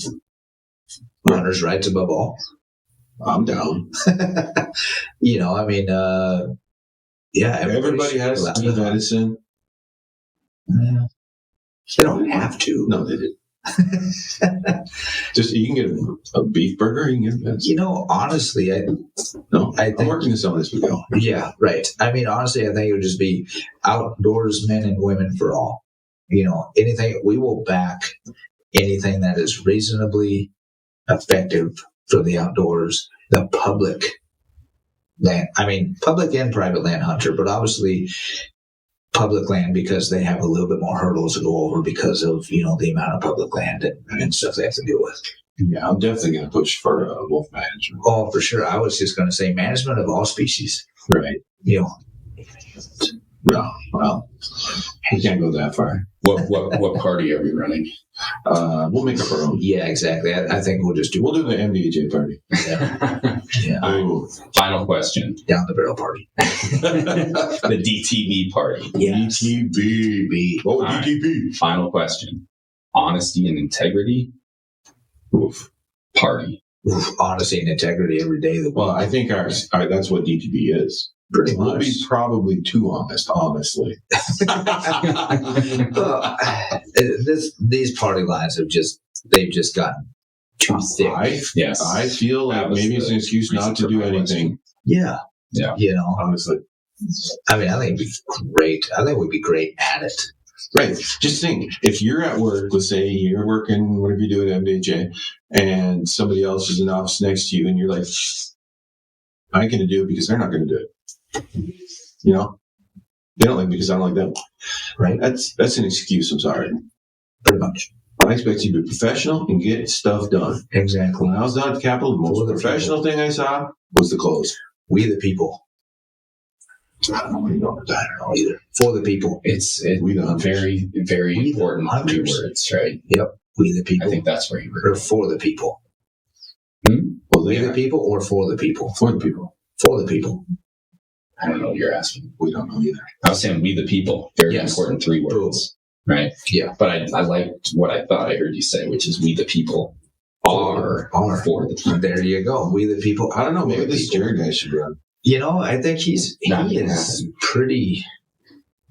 hunter's rights above all. I'm down. Yeah. Everybody has to eat medicine. Yeah. They don't have to. No, they didn't. Just you can get a beef burger. You can get medicine. Honestly, I think I'm working this on this week. Yeah, right. I mean, honestly, I think it would just be outdoors, men and women for all. Anything we will back anything that is reasonably effective for the outdoors, the public land. I mean, public and private land hunter, but obviously public land because they have a little bit more hurdles to go over because of, the amount of public land and stuff they have to deal with. Yeah, I'm definitely going to push for wolf management. Oh, for sure. I was just going to say management of all species. Right. No, well, we can't go that far. What party are we running? We'll make up our own. Yeah, exactly. I think we'll just We'll do the MDHA party. Yeah. Right. Final question. Down the barrel party. The DTB party. Yes. DTB. Oh, Right. DTB. Final question. Honesty and integrity. Oof. Party. Honesty and integrity every day of the week. Well, I think our that's what DTB is. Pretty We'll much. be probably too honest, honestly. These party lines they've just gotten too thick. I feel like maybe it's an excuse not to do anything. Yeah. Honestly. I mean, I think it'd be great. I think we'd be great at it. Right. Just think, if you're at work, let's say you're working, whatever you do at MDHA, and somebody else is in the office next to you, and you're like, I ain't going to do it because they're not going to do it. You know, they don't like me because I don't like them. Right. That's an excuse. I'm sorry. Pretty much. I expect you to be professional and get stuff done. Exactly. When I was down at the Capitol, the most professional thing I saw was the clothes. We the people. I don't know what you're going with that. I don't know either. For the people. It's We the hunters. very, very We the important two hunters. words, right? Yep. We the people. I think that's where you were. Or for the people. Well, We they the people or for the people? for the people. For the people. I don't know what you're asking. We don't know either. I was saying we the people. Very Yes. important three words, right? Yeah. But I liked what I thought I heard you say, which is we the people are for the people. There you go. We the people. I don't know. Maybe For the this people. Jared guy should run. You know, I think he is pretty.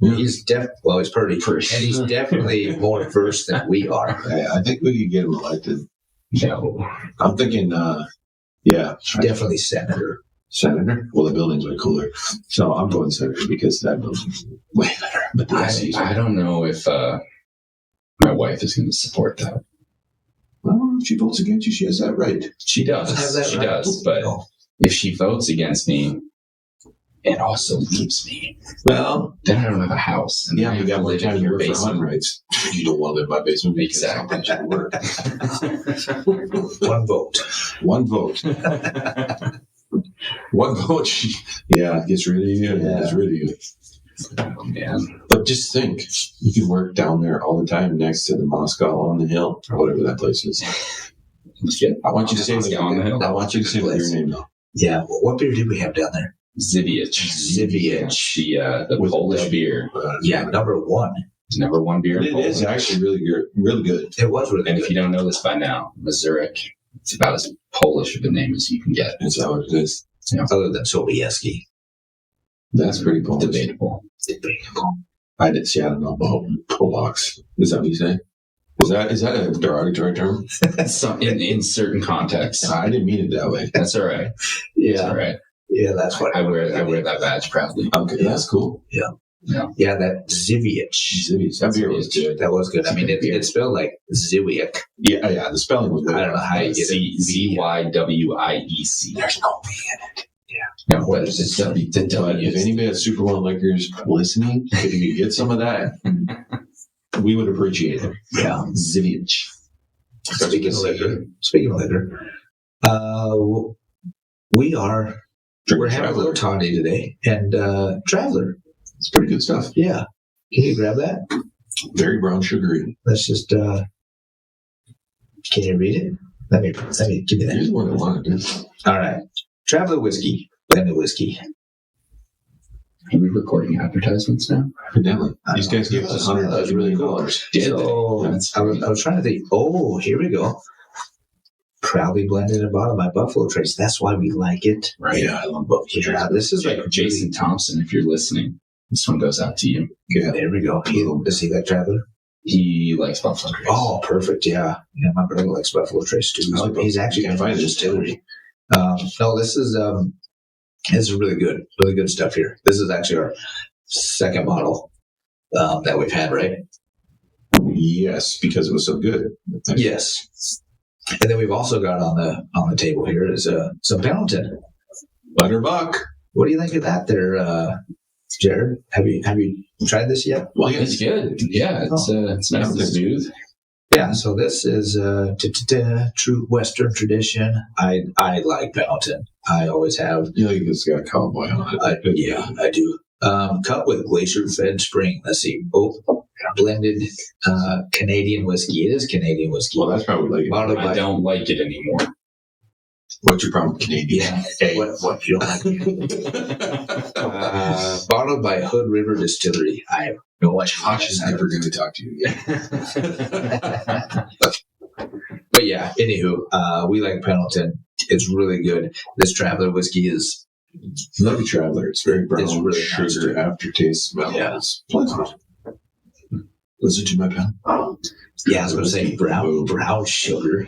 Yeah. He's he's pretty, and he's definitely more versed than we are. I think we could get him elected. No. I'm thinking, Definitely senator. senator. Well, the building's way cooler, so I'm going senator because that building's way better. But the SC's I don't know if my wife is going to support that. well, if she votes against you, she has that right. She does. Have that She right. does. But No. if she votes against me, it also leaves me. Well, Then I don't have a house. And yeah, I we have got to more live time in to your work for hunting basement. rights. You don't want to live in my basement. Because Exactly. that should work. One vote. One vote. One vote. Yeah, gets rid of you. Yeah. Gets rid of you. Oh, man. But just think, you can work down there all the time next to the Moscow on the hill or whatever that place is. I want you to say Moscow on the hill. I want you to say your name though. Yeah. What beer did we have down there? Ziviec. The With Polish the- beer. Yeah, number one. Number one beer in It Poland. is actually really good. Really good. It was really And good. if you don't know this by now, Mazurek, it's about as Polish of a name as you can get. That's how it is. Other than Sobieski. That's pretty cool. Debatable. I don't know about Polacks. Is that what you say? Is that a derogatory term? In certain contexts. I didn't mean it that way. That's all right. That's all right. Yeah, that's what I wear that badge proudly. Okay, that's cool. Yeah, that Ziviec. That beer was good. That was good. I mean, it spelled like Ziwiec. Yeah. The spelling was good. I don't know how you get it. Zywiec. There's no B in it. No, what is it? The But W. if anybody at Super One Liquors listening, if you could get some of that, we would appreciate it. Yeah. Ziviec. Speaking of liquor, we're having a little toddy today, and Traveler. It's pretty good stuff. Yeah. Can you grab that? Very brown sugary. Let's just. Can you read it? Let me give me You're that. the one that wanted it. All right. Traveler whiskey, blended whiskey. Are we recording advertisements now? Evidently. These guys gave us $100 million. So I was trying to think. Oh, here we go. Proudly blended and bottled by Buffalo Trace. That's why we like it. Right. Yeah, I love both. Yeah, this is like Jason Thompson, if you're listening, this one goes out to you. Yeah. There we go. Does he like Traveler? He likes Buffalo Trace. Oh, perfect. Yeah. My brother likes Buffalo Trace too. I like He's actually Can't got find a it. distillery. No, this is really good stuff here. This is actually our second bottle that we've had, right? Yes, because it was so good. Yes. And then we've also got on the table here is some Pendleton. Butterbuck. What do you think of that there, Jared? Have you tried this yet? Well, yeah, It's good. Yeah, it's nice and smooth. Yeah, so this is true Western tradition. I like Pendleton. I always have. you know, it's got a cowboy on it. Yeah, I do. Cut with glacier-fed spring. Let's see, both blended Canadian whiskey. It is Canadian whiskey. Well, that's probably like Bottled I by don't like it anymore. what's your problem with Canadian? yeah. Hey. What you don't like? Bottled by Hood River Distillery. I have no idea. Josh is never going to talk to you again. But yeah, anywho, we like Pendleton. It's really good. This Traveler whiskey is Love you, Traveler. It's very brown. It's really nice, sugar too. aftertaste smell. Yeah. It's pleasant. Listen to my pen. yeah. I was going to say brown sugar.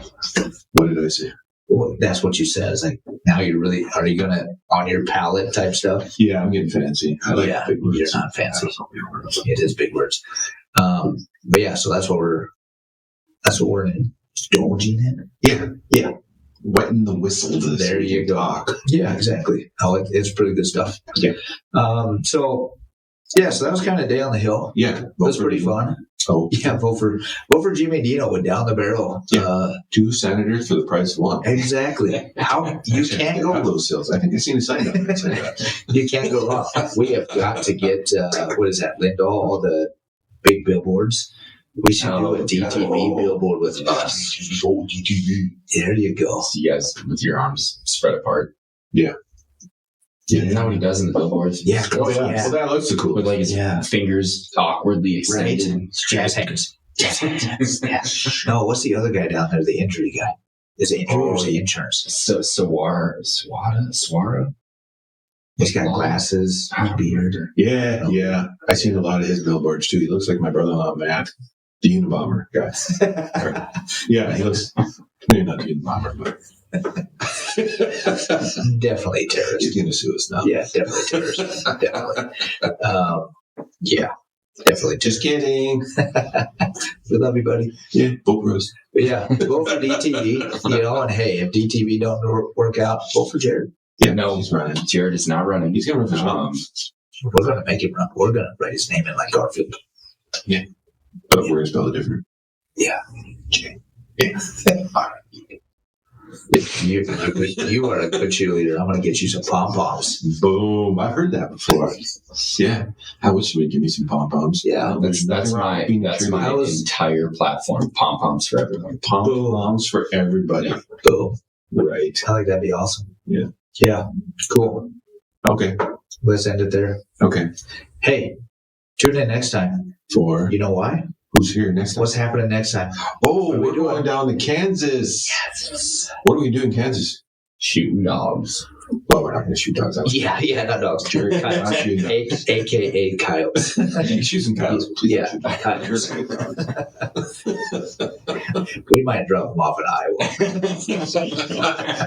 What did I say? Well, that's what you said. It's like now are you gonna on your palate type stuff? Yeah, I'm getting fancy. I like Yeah, big words. you're not fancy. I don't know big words. It is big words. But yeah, so that's what we're indulging in. Yeah. wetting the whistle. There you go. Talk. Yeah, exactly. It's pretty good stuff. Yeah. So that was kind of day on the hill. Yeah. It was pretty fun. Oh, yeah. Vote for Jimmy Deano with Down the Barrel. Yeah. 2 senators for the price of 1. Exactly. How you can't go those sales. I think I seen a sign up that said that. You can't go wrong. We have got to get what is that, Lindahl? All the big billboards. We should do a DTV billboard with us. Oh, DTV. There you go. So you guys with your arms spread apart. Yeah. Isn't that what he does in the billboards? Yeah. Oh, yeah. Well, that looks the coolest. With like his fingers awkwardly extended. Right. Jazz hands. Jazz hands. Yeah. No, what's the other guy down there? The injury guy. Is it injury or is it insurance? So Swara. He's got glasses, beard. Yeah. I seen a lot of his billboards too. He looks like my brother-in-law Matt, the Unabomber guy. Yeah, he looks maybe not the Unabomber, but definitely terrorist. He's going to sue us now. Yeah, definitely terrorist. Definitely. Yeah, definitely. Just kidding. We love you, buddy. Yeah, vote for us. But yeah, vote for DTV. And hey, if DTV don't work out, vote for Jared. Yeah, no, he's running. Jared is not running. He's going to run for something. We're going to make him run. We're going to write his name in like Garfield. Yeah, but we're going to spell it different. Yeah. J. You are a good cheerleader. I'm going to get you some pom-poms. Boom. I've heard that before. Yeah. How should we give me some pom-poms? Yeah. That's my entire platform. Pom-poms for everyone. Pom-poms for everybody. Yeah. Boom. Right. I think that'd be awesome. Yeah. Yeah. Cool. Okay. Let's end it there. Okay. Hey, tune in next time. For? You know why? Who's here next time? What's happening next time? Oh, we're going down to Kansas. Yes. What are we doing in Kansas? Shooting dogs. Well, we're not going to shoot dogs. Yeah, not dogs. Jared Coyotes. AKA Coyotes. You shoot some coyotes. Yeah, Coyotes. We might drop them off in Iowa.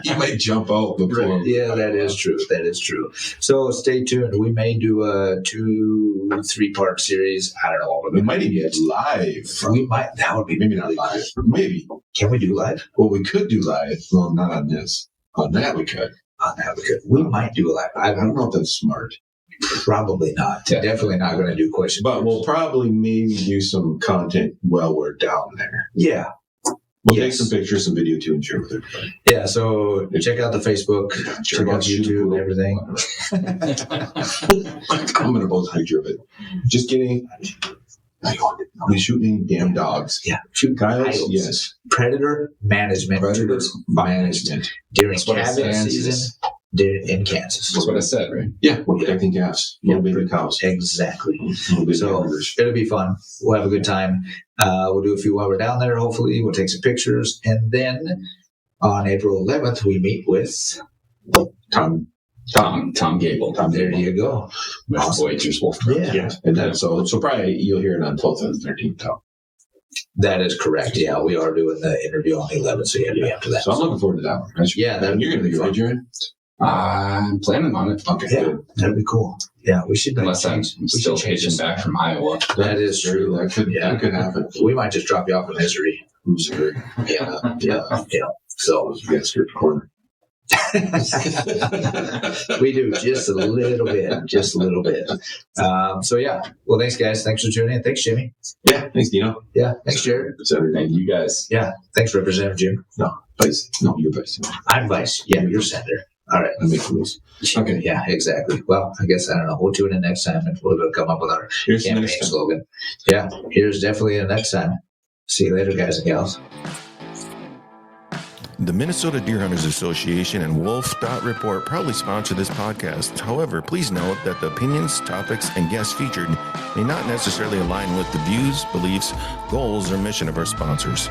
You might jump out before. Yeah, that is true. That is true. So stay tuned. We may do a 2-3 part series. I don't know. We might even get live. We might. That would be maybe not live. Maybe. Can we do live? Well, we could do live. Well, not on this. On that we could. We might do a live. I don't know if that's smart. Probably not. Yeah. Definitely not going to do questions. But we'll probably maybe do some content while we're down there. Yeah. We'll take some pictures, some video too, and share with everybody. Yeah, so check out the Facebook, check out YouTube and everything. I'm going to post a picture of it. Just kidding. I'll be shooting damn dogs. Yeah, shoot coyotes. Yes. Predator management. Predator management. During calving season in Kansas. That's what I said, right? Yeah, we're protecting calves. Little baby cows. Exactly. So it'll be fun. We'll have a good time. We'll do a few while we're down there, hopefully. We'll take some pictures. And then on April 11th, we meet with Tom Gable. There you go. With Voyager's Wolf. Yeah. And then, so probably you'll hear it on 12th and 13th. That is correct. Yeah, we are doing the interview on the 11th, so you have to be after that. So I'm looking forward to that one. Yeah, you're going to be right, Jared? I'm planning on it. Okay, yeah, good. That'd be cool. Yeah, we should. Unless I'm still pitching back from Iowa. That is true. That could happen. We might just drop you off in Missouri. Missouri. Yeah. So we got skirt corner. We do just a little bit. So yeah. Well, thanks guys. Thanks for tuning in. Thanks, Jimmy. Yeah. Thanks, Dino. Yeah. Thanks, Jared. Thank you guys. Yeah. Thanks, Representative Jim. No, Vice. No, you're Vice. I'm Vice. Yeah, you're Senator. All right. I make the rules. Okay. Yeah, exactly. Well, I guess, I don't know. We'll tune in next time and we're going to come up with our campaign slogan. Yeah. Here's definitely the next time. See you later, guys and gals. The Minnesota Deer Hunters Association and Wolf.Report proudly sponsor this podcast. However, please note that the opinions, topics, and guests featured may not necessarily align with the views, beliefs, goals, or mission of our sponsors.